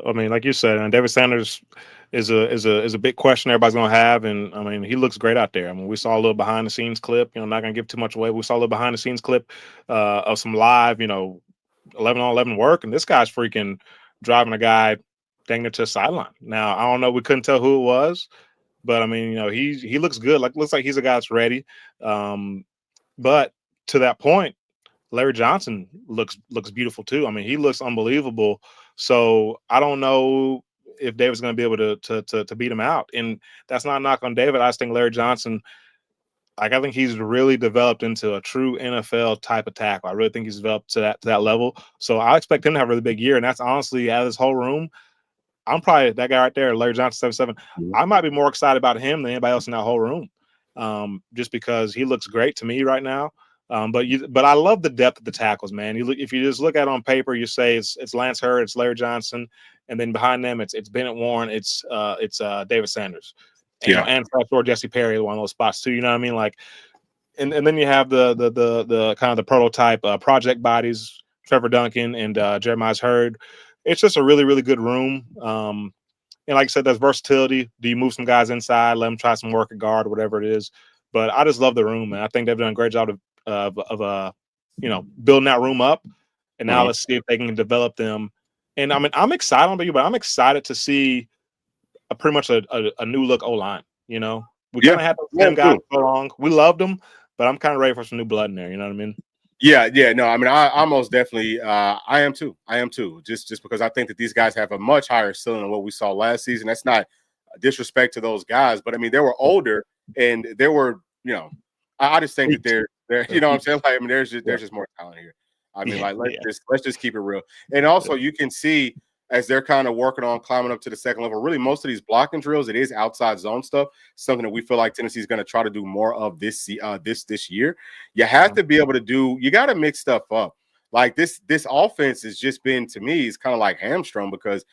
Speaker 2: I mean, like you said, and David Sanders is a big question everybody's going to have, and I mean, he looks great out there. I mean, we saw a little behind the scenes clip. I'm not going to give too much away. We saw a little behind the scenes clip of some live, 11-on-11 work, and this guy's freaking driving a guy dang near to the sideline. Now, I don't know. We couldn't tell who it was, but I mean, he looks good. Looks like he's a guy that's ready. But to that point, Larry Johnson looks beautiful too. I mean, he looks unbelievable. So I don't know if David's going to be able to beat him out. And that's not a knock on David. I just think Larry Johnson, I think he's really developed into a true NFL type of tackle. I really think he's developed to that level. So I expect him to have a really big year. And that's honestly, out of this whole room, I'm probably that guy right there, Larry Johnson, 77. I might be more excited about him than anybody else in that whole room, just because he looks great to me right now. But I love the depth of the tackles, man. If you just look at it on paper, you say it's Lance Hurd, it's Larry Johnson, and then behind them it's Bennett Warren, it's David Sanders, and or Jesse Perry, one of those spots too. You know what I mean? Like, and then you have the kind of the prototype project bodies, Trevor Duncan and Jeremiah Hurd. It's just a really, really good room. And like I said, there's versatility. Do you move some guys inside, let them try some work at guard, or whatever it is? But I just love the room, man. I think they've done a great job of building that room up. And now let's see if they can develop them. And I mean, I'm excited about you, but I'm excited to see pretty much a new look O-line. We kind of had the same guys for long. We loved them, but I'm kind of ready for some new blood in there. You know what I mean?
Speaker 1: Yeah. No, I mean, I most definitely, I am too. Just because I think that these guys have a much higher ceiling than what we saw last season. That's not disrespect to those guys, but I mean, they were older and they were, I just think that they're, you know what I'm saying? Like, I mean, there's just more talent here. I mean,
Speaker 2: Yeah,
Speaker 1: like,
Speaker 2: yeah,
Speaker 1: let's just keep it real. And also, you can see as they're kind of working on climbing up to the second level. Really, most of these blocking drills, it is outside zone stuff. Something that we feel like Tennessee's going to try to do more of this year. You have to be able to do. You got to mix stuff up. Like this offense has just been, to me, it's kind of like hamstrung because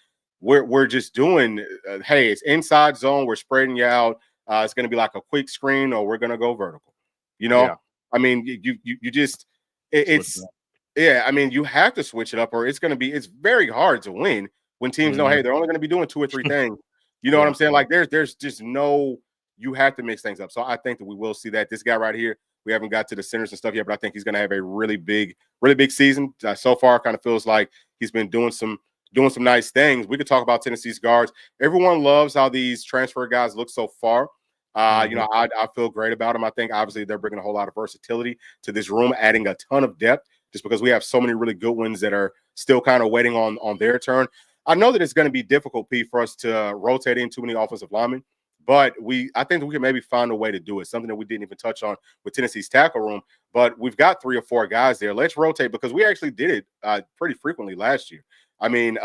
Speaker 1: we're just doing. Hey, it's inside zone. We're spreading you out. It's going to be like a quick screen, or we're going to go vertical. You know,
Speaker 2: yeah.
Speaker 1: I mean, you just it's yeah. I mean, you have to switch it up, or it's very hard to win when teams know, hey, they're only going to be doing 2 or 3 things. You know what I'm saying? Like there's just no. You have to mix things up. So I think that we will see that. This guy right here, we haven't got to the centers and stuff yet, but I think he's going to have a really big season. So far, kind of feels like he's been doing some nice things. We could talk about Tennessee's guards. Everyone loves how these transfer guys look so far. I feel great about them. I think obviously they're bringing a whole lot of versatility to this room, adding a ton of depth just because we have so many really good ones that are still kind of waiting on their turn. I know that it's going to be difficult, Pete, for us to rotate in too many offensive linemen, but I think that we can maybe find a way to do it. Something that we didn't even touch on with Tennessee's tackle room, but we've got 3 or 4 guys there. Let's rotate because we actually did it pretty frequently last year. I mean,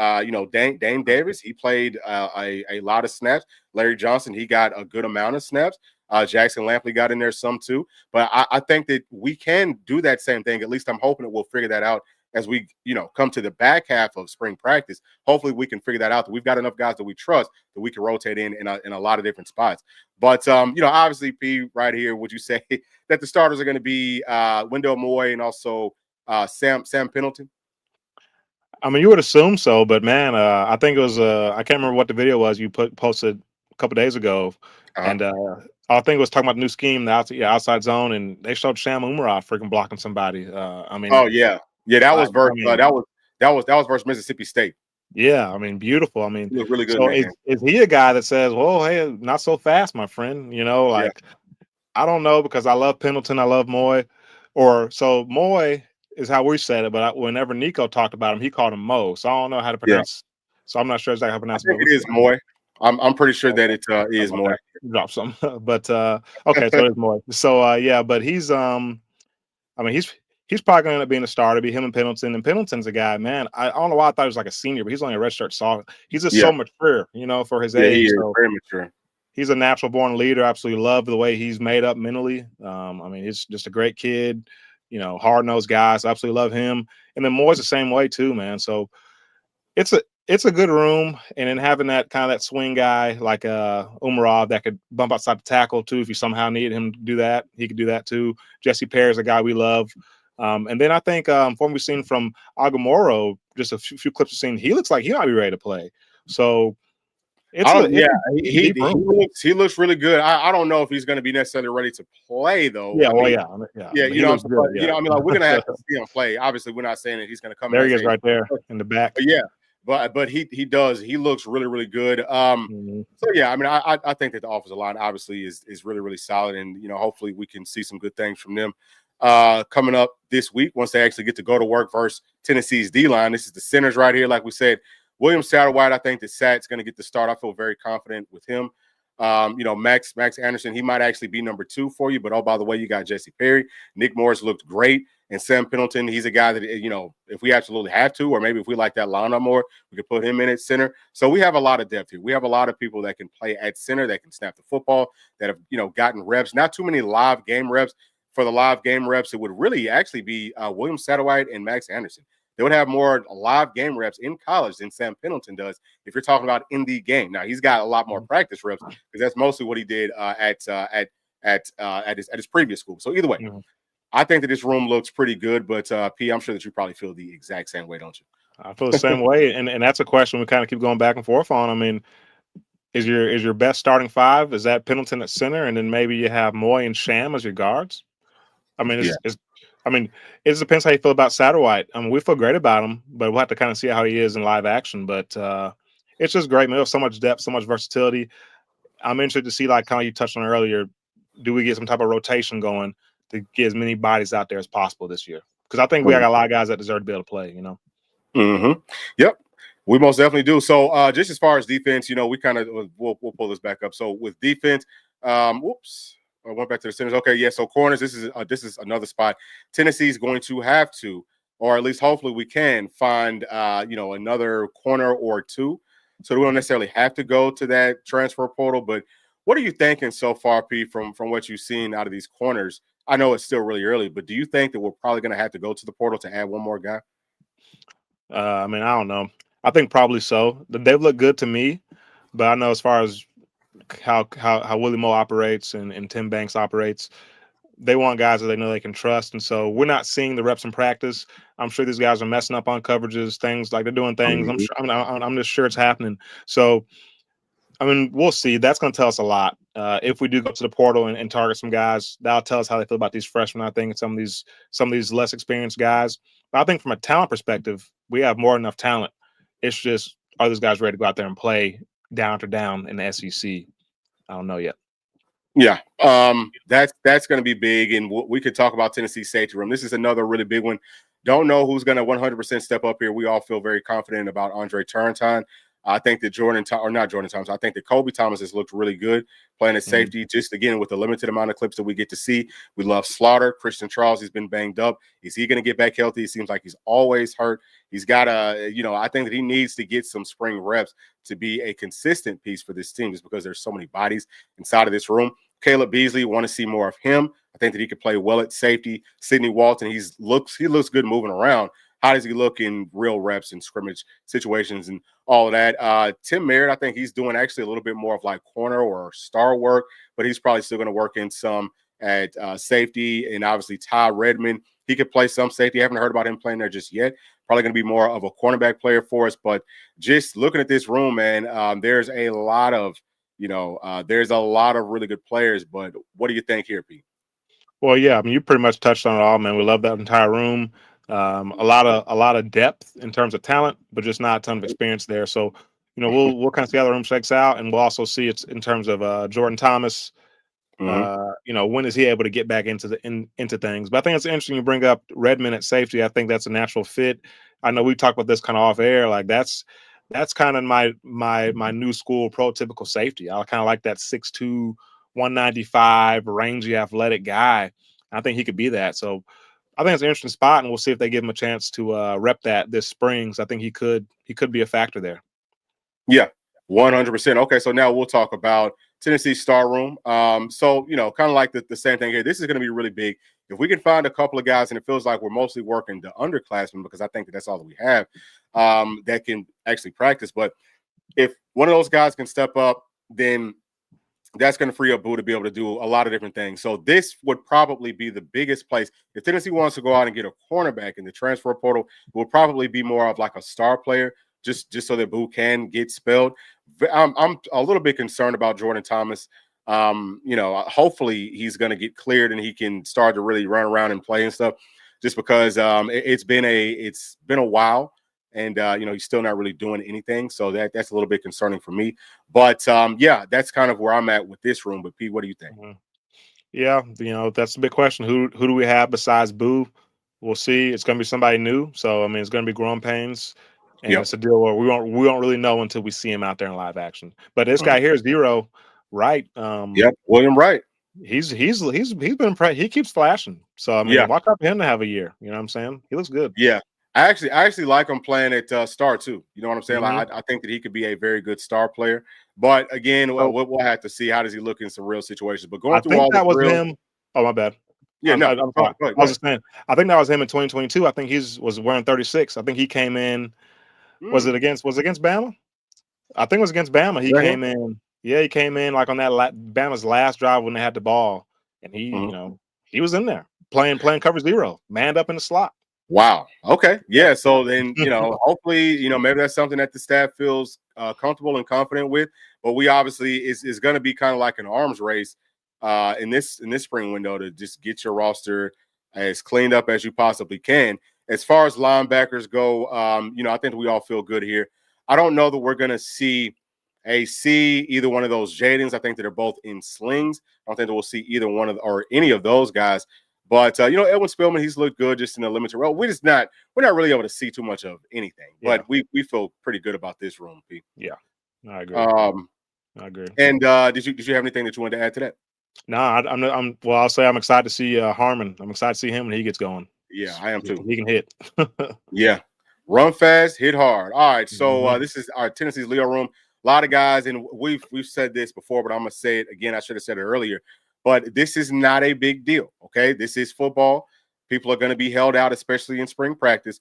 Speaker 1: Dane Davis, he played a lot of snaps. Larry Johnson, he got a good amount of snaps. Jackson Lampley got in there some too. But I think that we can do that same thing. At least I'm hoping that we'll figure that out as we, come to the back half of spring practice. Hopefully we can figure that out, that we've got enough guys that we trust that we can rotate in a lot of different spots. But, obviously, P, right here, would you say that the starters are going to be Wendell Moy and also Sam Pendleton?
Speaker 2: I mean, you would assume so, but man, I think it was I can't remember what the video was you posted a couple days ago, and I think it was talking about the new scheme, the outside zone, and they showed Sham Umarov freaking blocking somebody. I mean,
Speaker 1: that was versus that was versus Mississippi State.
Speaker 2: Yeah, I mean, beautiful. I mean,
Speaker 1: he looked really good.
Speaker 2: So is he a guy that says, "Well, hey, not so fast, my friend"? I don't know because I love Pendleton, I love Moy, so Moy is how we said it, but whenever Nico talked about him, he called him Mo. So I don't know how to pronounce. So I'm not sure exactly how to pronounce
Speaker 1: it. I think it is Moy. I'm pretty sure that it is Moy.
Speaker 2: Drop some, but okay, so it's Moy. So but he's I mean he's probably going to end up being a starter. Be him and Pendleton. And Pendleton's a guy, man. I don't know why I thought he was like a senior, but he's only a redshirt sophomore. He's just so mature, for his age.
Speaker 1: He is
Speaker 2: so
Speaker 1: very mature.
Speaker 2: He's a natural born leader. Absolutely love the way he's made up mentally. I mean, he's just a great kid, hard nosed guy. So absolutely love him. And then Moy's the same way too, man. So it's a good room. And then having that kind of that swing guy like Umarov that could bump outside the tackle too. If you somehow needed him to do that, he could do that too. Jesse Perry is a guy we love. And then I think from what we've seen from Agamoro, just a few clips we've seen, he looks like he might be ready to play. So
Speaker 1: he looks really good. I don't know if he's going to be necessarily ready to play though.
Speaker 2: Yeah,
Speaker 1: I mean,
Speaker 2: I mean,
Speaker 1: I mean, like we're going to have to see him play. Obviously, we're not saying that he's going to come.
Speaker 2: There he is, right there in the back.
Speaker 1: But he does. He looks really, really good. So yeah, I mean, I think that the offensive line obviously is really, really solid, and hopefully we can see some good things from them coming up this week once they actually get to go to work versus Tennessee's D line. This is the centers right here, like we said. William Satterwhite, I think that Sat's going to get the start. I feel very confident with him. Max Anderson, he might actually be number 2 for you, but oh, by the way, you got Jesse Perry. Nick Morris looked great. And Sam Pendleton, he's a guy that, if we absolutely have to, or maybe if we like that lineup more, we could put him in at center. So we have a lot of depth here. We have a lot of people that can play at center, that can snap the football, that have, gotten reps. Not too many live game reps. For the live game reps, it would really actually be William Satterwhite and Max Anderson. They would have more live game reps in college than Sam Pendleton does if you're talking about in the game. Now, he's got a lot more practice reps because that's mostly what he did at his previous school. So either way, I think that this room looks pretty good. But P, I'm sure that you probably feel the exact same way, don't you?
Speaker 2: I feel the same way, and that's a question we kind of keep going back and forth on. I mean, is your best starting 5? Is that Pendleton at center, and then maybe you have Moy and Sham as your guards? I mean, it just depends how you feel about Satterwhite. I mean, we feel great about him, but we'll have to kind of see how he is in live action. But it's just great, man. We have so much depth, so much versatility. I'm interested to see, like kind of you touched on earlier, do we get some type of rotation going to get as many bodies out there as possible this year? because I think we got a lot of guys that deserve to be able to play.
Speaker 1: Yep. We most definitely do. So just as far as defense, we kind of we'll pull this back up. So with defense, whoops, I went back to the centers. Okay, yeah. So corners, this is another spot. Tennessee's going to have to, or at least hopefully we can find another corner or two. So we don't necessarily have to go to that transfer portal. But what are you thinking so far, P, from what you've seen out of these corners? I know it's still really early, but do you think that we're probably going to have to go to the portal to add one more guy?
Speaker 2: I don't know. I think probably so. They've looked good to me, but I know as far as how Willie Moe operates and Tim Banks operates, they want guys that they know they can trust. And so we're not seeing the reps in practice. I'm sure these guys are messing up on coverages, things like they're doing things. I'm just sure it's happening. So, we'll see. That's going to tell us a lot. If we do go to the portal and target some guys, that'll tell us how they feel about these freshmen. I think and some of these less experienced guys. But I think from a talent perspective, we have more than enough talent. It's just, are those guys ready to go out there and play down to down in the SEC? I don't know yet.
Speaker 1: Yeah, that's going to be big, and we could talk about Tennessee safety room. This is another really big one. Don't know who's going to 100% step up here. We all feel very confident about Andre Turrentine. I think that I think that Kobe Thomas has looked really good playing at safety. Just again with the limited amount of clips that we get to see, we love Slaughter. Christian Charles, he's been banged up. Is he going to get back healthy? It seems like he's always hurt. He's got I think that he needs to get some spring reps to be a consistent piece for this team, just because there's so many bodies inside of this room. Caleb Beasley, want to see more of him. I think that he could play well at safety. Sidney Walton, he looks good moving around. How does he look in real reps and scrimmage situations and all of that? Tim Merritt, I think he's doing actually a little bit more of like corner or star work, but he's probably still going to work in some at safety. And obviously Ty Redmond, he could play some safety. I haven't heard about him playing there just yet. Probably going to be more of a cornerback player for us. But just looking at this room, man, there's a lot of really good players. But what do you think here, Pete?
Speaker 2: Well, yeah, you pretty much touched on it all, man. We love that entire room. A lot of depth in terms of talent, but just not a ton of experience there. So, we'll kind of see how the room shakes out, and we'll also see it's in terms of Jordan Thomas. When is he able to get back into things? But I think it's interesting you bring up Redmond at safety. I think that's a natural fit. I know we talked about this kind of off air. Like that's kind of my new school prototypical safety. I kind of like that 6'2", 195 rangy athletic guy. I think he could be that. So I think it's an interesting spot, and we'll see if they give him a chance to rep that this spring. So I think he could be a factor there.
Speaker 1: Yeah, 100%. Okay, so now we'll talk about Tennessee Star Room. So kind of like the same thing here. This is going to be really big. If we can find a couple of guys, and it feels like we're mostly working the underclassmen, because I think that's all that we have that can actually practice. But if one of those guys can step up, then that's going to free up Boo to be able to do a lot of different things. So this would probably be the biggest place. If Tennessee wants to go out and get a cornerback in the transfer portal, it will probably be more of like a star player, just so that Boo can get spelled. I'm a little bit concerned about Jordan Thomas. Hopefully he's going to get cleared and he can start to really run around and play and stuff, just because it's been a while. And, he's still not really doing anything. So that's a little bit concerning for me. But, that's kind of where I'm at with this room. But, Pete, what do you think?
Speaker 2: Yeah, that's a big question. Who do we have besides Boo? We'll see. It's going to be somebody new. So, it's going to be growing pains. And It's a deal where we won't really know until we see him out there in live action. But this guy here is Zero, Wright.
Speaker 1: William Wright.
Speaker 2: He's been he keeps flashing. So, watch out for him to have a year. You know what I'm saying? He looks good.
Speaker 1: Yeah. I actually like him playing at star too. You know what I'm saying? Like I think that he could be a very good star player. But again, we'll have to see how does he look in some real situations. But going through all that was
Speaker 2: him. Oh, my bad.
Speaker 1: Yeah,
Speaker 2: I was just saying. I think that was him in 2022. I think was wearing 36. I think he came in. Was it against Bama? I think it was against Bama. He came in. Yeah, he came in like on that Bama's last drive when they had the ball, and he was in there playing cover zero, manned up in the slot.
Speaker 1: Wow. Okay. Yeah. So then, hopefully, maybe that's something that the staff feels comfortable and confident with. But we obviously is going to be kind of like an arms race in this spring window to just get your roster as cleaned up as you possibly can. As far as linebackers go, I think we all feel good here. I don't know that we're going to see either one of those Jadens. I think that they're both in slings. I don't think that we'll see either one of or any of those guys. But Edwin Spillman, he's looked good just in a limited role. We're not really able to see too much of anything, but we feel pretty good about this room, Pete.
Speaker 2: Yeah, I agree. I agree.
Speaker 1: And did you have anything that you wanted to add to that?
Speaker 2: No, well, I'll say I'm excited to see Harmon. I'm excited to see him when he gets going.
Speaker 1: Yeah, I am too.
Speaker 2: He can hit.
Speaker 1: Yeah, run fast, hit hard. All right, so this is our Tennessee's Leo room. A lot of guys, and we've said this before, but I'm gonna say it again. I should have said it earlier, but this is not a big deal. Okay, this is football. People are going to be held out, especially in spring practice.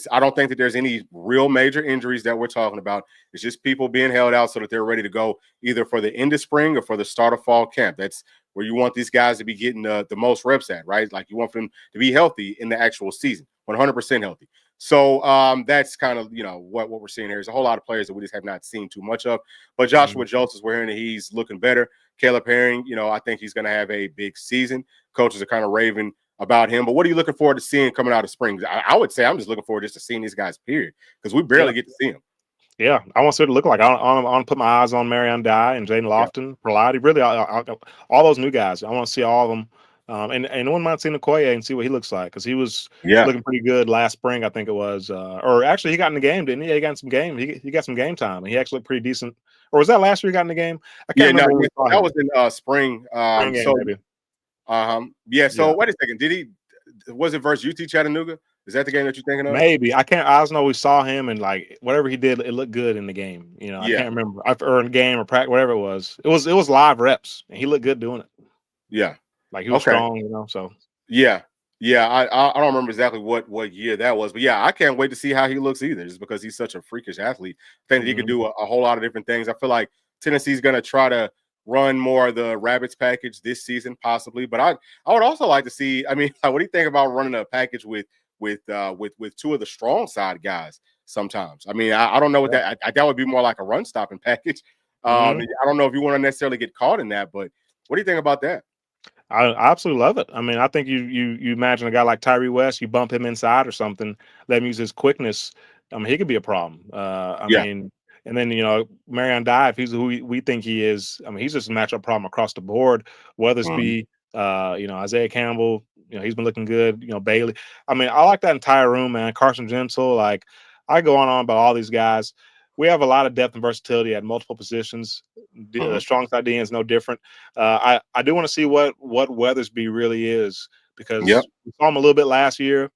Speaker 1: I don't think that there's any real major injuries that we're talking about. It's just people being held out so that they're ready to go either for the end of spring or for the start of fall camp. That's where you want these guys to be getting the most reps at, right? Like you want them to be healthy in the actual season, 100% healthy. So that's kind of, what we're seeing here. There's a whole lot of players that we just have not seen too much of. But Joshua Joseph, we're hearing that he's looking better. Caleb Herring, I think he's going to have a big season. Coaches are kind of raving about him. But what are you looking forward to seeing coming out of spring? I would say I'm just looking forward just to seeing these guys, period, because we barely get to see them.
Speaker 2: Yeah, I want to see what it look like. I want to put my eyes on Marion Dye and Jaden Lofton, Prelati, really all those new guys. I want to see all of them. And I wouldn't mind seeing Okoye and see what he looks like, because he was looking pretty good last spring, I think it was. Or actually, he got in the game, didn't he? He got in some game. He got some game time. He actually looked pretty decent. Or was that last year he got in the game? I can't remember.
Speaker 1: That was in spring.
Speaker 2: Spring game, maybe.
Speaker 1: So wait a second. Was it versus UT Chattanooga? Is that the game that you're thinking of?
Speaker 2: Maybe. I just know we saw him, and like whatever he did, it looked good in the game. I can't remember. Or in the game or practice, whatever it was. It was live reps, and he looked good doing it.
Speaker 1: Yeah.
Speaker 2: Like he was strong, so.
Speaker 1: Yeah. I don't remember exactly what year that was, but I can't wait to see how he looks either, just because he's such a freakish athlete. I think that he can do a whole lot of different things. I feel like Tennessee's going to try to run more of the Rabbits package this season, possibly. But I would also like to see. I mean, what do you think about running a package with two of the strong side guys? Sometimes, I mean, I don't know what that would be more like a run stopping package. I don't know if you want to necessarily get caught in that, but what do you think about that?
Speaker 2: I absolutely love it. I mean, I think you imagine a guy like Tyree West, you bump him inside or something, let him use his quickness. I mean, he could be a problem. I mean. And then, Marion Dye, if he's who we think he is, I mean, he's just a matchup problem across the board. Weathersby, Isaiah Campbell, he's been looking good. Bailey. I mean, I like that entire room, man. Carson Gentle, like I go on about all these guys. We have a lot of depth and versatility at multiple positions. The strong side DN is no different. I do want to see what Weathersby really is, because we saw him a little bit last year.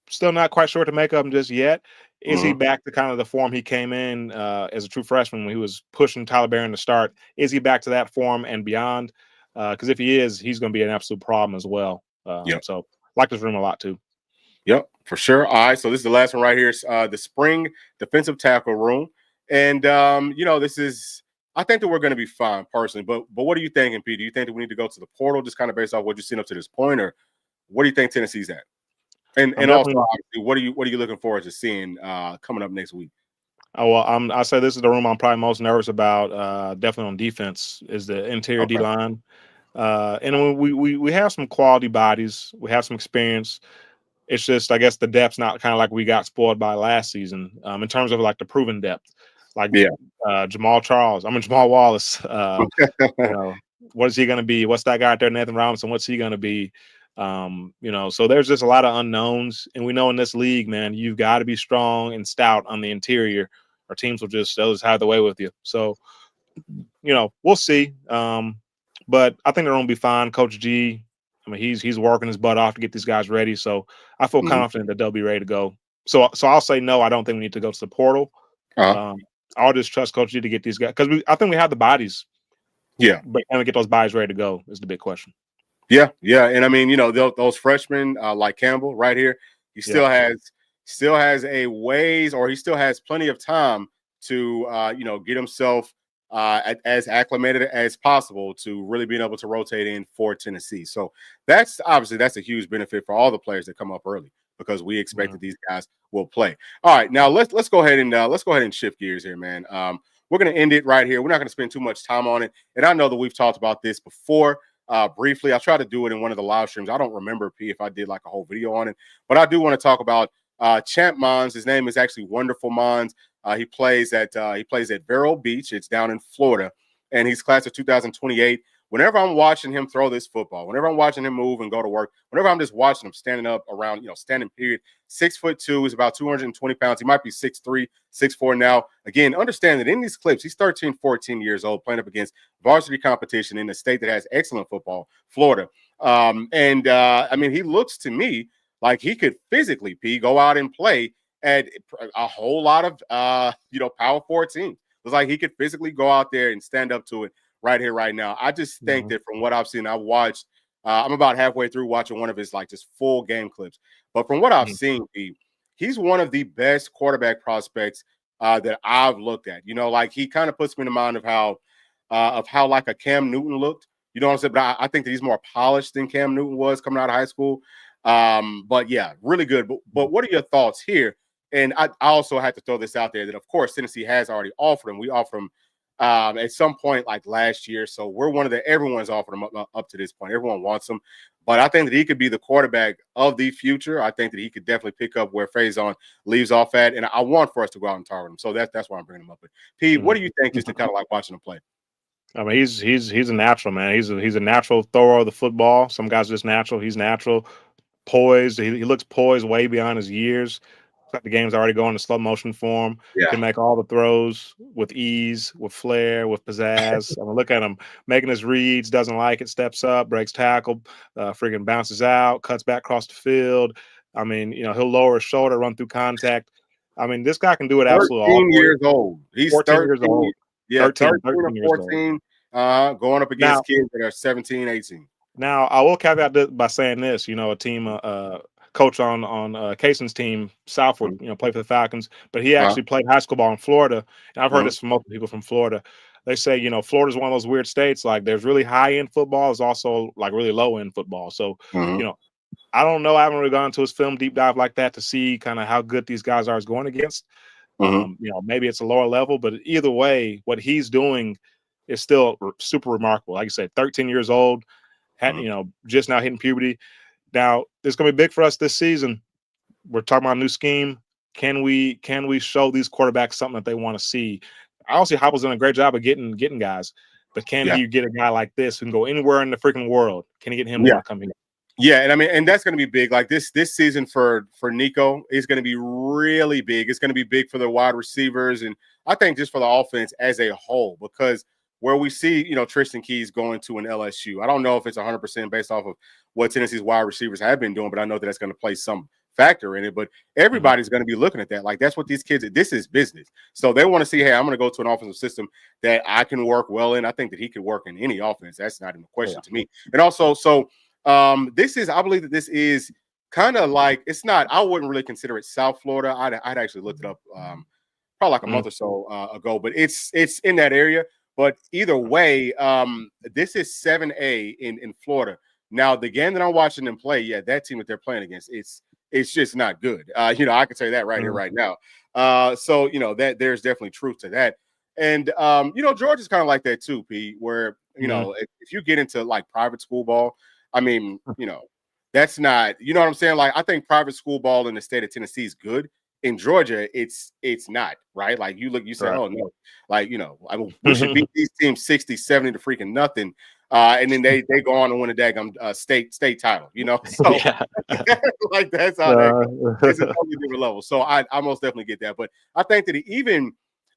Speaker 2: Still not quite sure to make up him just yet. Is he back to kind of the form he came in as a true freshman when he was pushing Tyler Barron to start? Is he back to that form and beyond? Because if he is, he's going to be an absolute problem as well. So I like this room a lot too.
Speaker 1: Yep, for sure. All right, so this is the last one right here. The spring defensive tackle room. And, this is – I think that we're going to be fine personally. But what are you thinking, Pete? Do you think that we need to go to the portal just kind of based off what you've seen up to this point? Or what do you think Tennessee's at? And also, obviously, what are you looking forward to seeing coming up next week?
Speaker 2: Oh, well, I say this is the room I'm probably most nervous about. Definitely on defense is the interior D line, and we have some quality bodies, we have some experience. It's just, I guess, the depth's not kind of like we got spoiled by last season in terms of like the proven depth, like Jamal Wallace. What is he going to be? What's that guy out there, Nathan Robinson? What's he going to be? So there's just a lot of unknowns, and we know in this league, man, you've got to be strong and stout on the interior, or teams they'll just have the way with you. So, we'll see. But I think they're going to be fine. Coach G, I mean, he's working his butt off to get these guys ready. So I feel confident that they'll be ready to go. So I'll say no. I don't think we need to go to the portal. I'll just trust Coach G to get these guys, because I think we have the bodies. Yeah, but can we get those bodies ready to go is the big question.
Speaker 1: Yeah, and I mean, those freshmen like Campbell right here, he still has a ways, or he still has plenty of time to get himself as acclimated as possible to really being able to rotate in for Tennessee. So that's a huge benefit for all the players that come up early, because we expect that these guys will play. All right, now let's go ahead and shift gears here, man. We're going to end it right here. We're not going to spend too much time on it, and I know that we've talked about this before. Briefly, I'll try to do it in one of the live streams. I don't remember, P, if I did like a whole video on it, but I do want to talk about Champ Mons. His name is actually Wonderful Mons. He plays at Vero Beach. It's down in Florida, and he's class of 2028. whenever I'm watching him throw this football, whenever I'm watching him move and go to work, whenever I'm just watching him standing up around, standing period, 6'2" is about 220 pounds. He might be 6'3", 6'4" now. Again, understand that in these clips, he's 13, 14 years old playing up against varsity competition in a state that has excellent football, Florida. I mean, he looks to me like he could physically, go out and play at a whole lot of, Power 4 teams. It's like he could physically go out there and stand up to it right here, right now. I just think that from what I've seen, I've watched, I'm about halfway through watching one of his just full game clips. But from what I've seen, he's one of the best quarterback prospects that I've looked at. Like he kind of puts me in the mind of how like a Cam Newton looked. You know what I'm saying? But I think that he's more polished than Cam Newton was coming out of high school. But yeah, really good. But what are your thoughts here? And I also had to throw this out there that, of course, Tennessee has already offered him. We offered him at some point like last year. So we're everyone's offered him up to this point. Everyone wants him. But I think that he could be the quarterback of the future. I think that he could definitely pick up where Faison leaves off at. And I want for us to go out and target him. So that's why I'm bringing him up. But Pete, what do you think just to kind of like watching him play?
Speaker 2: I mean, he's a natural, man. He's a natural thrower of the football. Some guys are just natural. He's natural, poised. He looks poised way beyond his years. The game's already going to slow motion for him.
Speaker 1: Yeah.
Speaker 2: Can make all the throws with ease, with flair, with pizzazz. I mean, look at him making his reads, doesn't like it, steps up, breaks tackle, freaking bounces out, cuts back across the field. I mean, he'll lower his shoulder, run through contact. I mean, this guy can do it absolutely all.
Speaker 1: 13 years old. He's
Speaker 2: 14 years old.
Speaker 1: Yeah, 13
Speaker 2: or
Speaker 1: 14, going up against kids that are 17, 18.
Speaker 2: Now, I will caveat this by saying this, a team coach on Kaysen's team, Southwood, played for the Falcons, but he actually played high school ball in Florida. And I've heard this from multiple people from Florida. They say, Florida's one of those weird states. Like there's really high end football, there's also like really low end football. So, I don't know. I haven't really gone into his film deep dive like that to see kind of how good these guys are going against. Maybe it's a lower level, but either way, what he's doing is still super remarkable. Like I said, 13 years old, just now hitting puberty. Now, it's going to be big for us this season. We're talking about a new scheme. Can we show these quarterbacks something that they want to see? I also see Heupel's doing a great job of getting guys, but can he get a guy like this who can go anywhere in the freaking world? Can he get him to come here?
Speaker 1: Yeah, and I mean, and that's going to be big. Like this season for Nico is going to be really big. It's going to be big for the wide receivers, and I think just for the offense as a whole, because where we see, Tristan Keys going to an LSU. I don't know if it's 100% based off of what Tennessee's wide receivers have been doing, but I know that that's going to play some factor in it. But everybody's going to be looking at that. Like that's what these kids, this is business. So they want to see, hey, I'm going to go to an offensive system that I can work well in. I think that he could work in any offense. That's not even a question to me. And also, I believe that this is kind of like, it's not, I wouldn't really consider it South Florida. I'd actually looked it up probably like a month or so ago, but it's in that area. But either way, this is 7A in Florida. Now, the game that I'm watching them play, that team that they're playing against, it's just not good. I can tell you that right here, right now. So that there's definitely truth to that. And Georgia's kind of like that too, Pete, where if you get into like private school ball, I mean, that's not, you know what I'm saying? Like I think private school ball in the state of Tennessee is good. In Georgia, it's not, right? Like you say, oh no, like we should beat these teams 60, 70 to freaking nothing. And then they go on and win a daggum state title, So like that's how that goes. It's a totally different level. So I most definitely get that. But I think that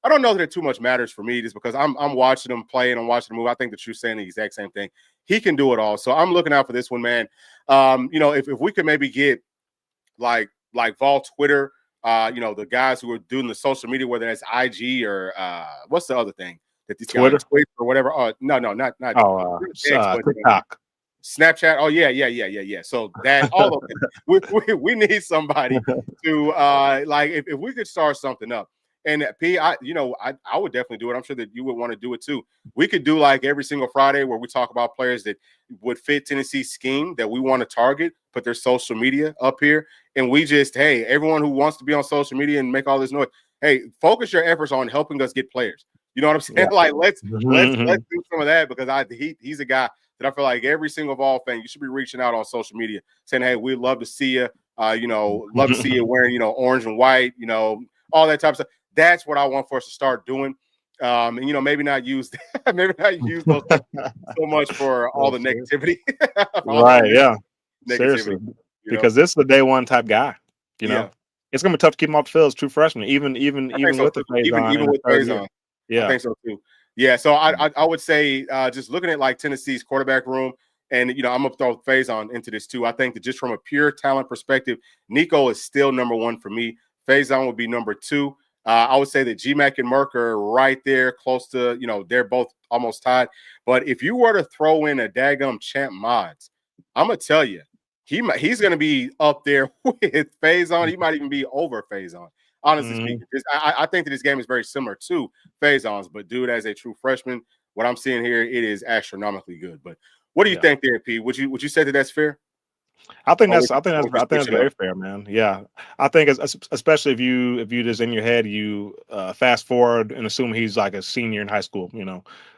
Speaker 1: I don't know that it too much matters for me just because I'm watching them play and I'm watching them move. I think that you're saying the exact same thing. He can do it all. So I'm looking out for this one, man. If we could maybe get like Vol Twitter, the guys who are doing the social media, whether that's IG or what's the other thing that these
Speaker 2: Twitter?
Speaker 1: guys tweet or whatever. No, not
Speaker 2: TikTok.
Speaker 1: Snapchat. Oh yeah. So that all of it. We need somebody to if we could start something up. And P, I would definitely do it. I'm sure that you would want to do it too. We could do like every single Friday where we talk about players that would fit Tennessee's scheme that we want to target, put their social media up here. And we just, hey, everyone who wants to be on social media and make all this noise, hey, focus your efforts on helping us get players. You know what I'm saying? Yeah. Like let's do some of that because he's a guy that I feel like every single Vol fan, you should be reaching out on social media saying, hey, we'd love to see you, love to see you wearing, orange and white, all that type of stuff. That's what I want for us to start doing. And maybe not use maybe not use those so much for all the negativity, all
Speaker 2: right? Yeah, seriously,
Speaker 1: negativity.
Speaker 2: because this is the day one type guy.
Speaker 1: Yeah,
Speaker 2: It's gonna be tough to keep him off the field as true freshman, even
Speaker 1: I think so
Speaker 2: with
Speaker 1: too.
Speaker 2: the phase on
Speaker 1: Even
Speaker 2: in the
Speaker 1: with
Speaker 2: third year.
Speaker 1: Faison, I
Speaker 2: Yeah.
Speaker 1: think so too. Yeah, so I would say just looking at like Tennessee's quarterback room, and I'm gonna throw Faison into this too. I think that just from a pure talent perspective, Nico is still number one for me. Faison would be number two. I would say that GMAC and Merck are right there, close to they're both almost tied. But if you were to throw in a daggum Champ Mods, I'm gonna tell you, he's gonna be up there with Faison. He might even be over Faison. Honestly speaking, I think that this game is very similar to Faison's, but dude, as a true freshman, what I'm seeing here, it is astronomically good. But what do you think there, P? Would you say that that's fair?
Speaker 2: I think
Speaker 1: Or
Speaker 2: that's very fair, man. Yeah, I think especially if you just in your head you fast forward and assume he's like a senior in high school,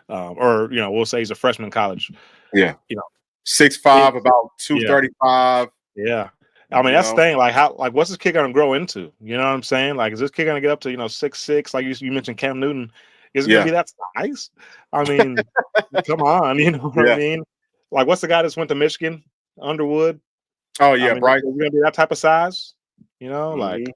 Speaker 2: or we'll say he's a freshman in college.
Speaker 1: Yeah,
Speaker 2: You know,
Speaker 1: 6'5", about 235.
Speaker 2: Yeah. I mean, that's the thing. Like, what's this kid gonna grow into? You know what I'm saying? Like, is this kid gonna get up to 6'6"? Like you mentioned, Cam Newton. Is it gonna be that size? I mean, come on. You know what I mean? Like, what's the guy that's went to Michigan? Underwood.
Speaker 1: Oh yeah,
Speaker 2: I mean,
Speaker 1: Bryce.
Speaker 2: is it gonna be that type of size? Like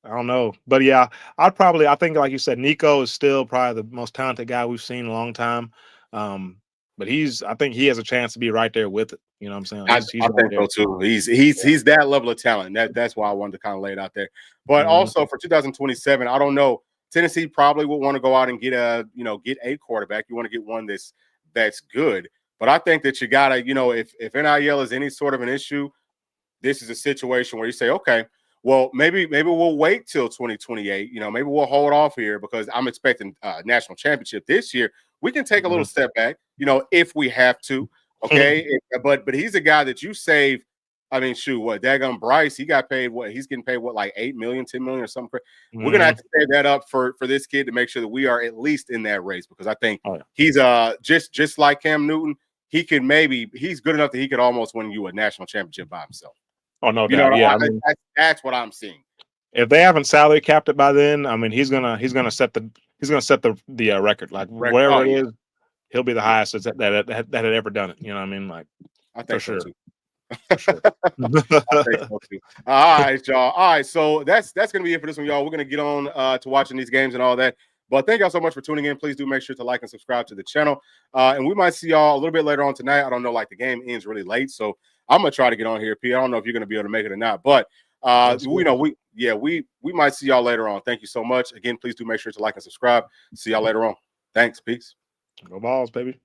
Speaker 2: I don't know, but yeah, I think like you said, Nico is still probably the most talented guy we've seen in a long time. But I think he has a chance to be right there with it. You know what I'm saying?
Speaker 1: I
Speaker 2: He's right
Speaker 1: think
Speaker 2: there.
Speaker 1: so too. He's that level of talent. That's why I wanted to kind of lay it out there. But also for 2027, I don't know. Tennessee probably would want to go out and get a quarterback. You want to get one that's good. But I think that you gotta, if NIL is any sort of an issue, this is a situation where you say, okay, well, maybe we'll wait till 2028. Maybe we'll hold off here because I'm expecting a national championship this year. We can take a little step back, if we have to. Okay, but he's a guy that you save. I mean, shoot, what daggone Bryce? He got paid what? He's getting paid what, like 8 million, 10 million, or something. We're gonna have to save that up for this kid to make sure that we are at least in that race because I think he's just like Cam Newton. He's good enough that he could almost win you a national championship by himself.
Speaker 2: Oh, no doubt. Yeah, I
Speaker 1: mean, that's what I'm seeing.
Speaker 2: If they haven't salary capped it by then, I mean, he's gonna set the record. Like whatever it is, he'll be the highest that had ever done it. You know what I mean? Like
Speaker 1: I think
Speaker 2: for
Speaker 1: so
Speaker 2: sure.
Speaker 1: too.
Speaker 2: For sure.
Speaker 1: I think so too. All right, y'all. All right, so that's gonna be it for this one, y'all. We're gonna get on to watching these games and all that. But thank y'all so much for tuning in. Please do make sure to like and subscribe to the channel. And we might see y'all a little bit later on tonight. I don't know, like the game ends really late, so I'm gonna try to get on here, P. I don't know if you're gonna be able to make it or not, but we might see y'all later on. Thank you so much. Again, please do make sure to like and subscribe. See y'all later on. Thanks. Peace.
Speaker 2: Go Balls, baby.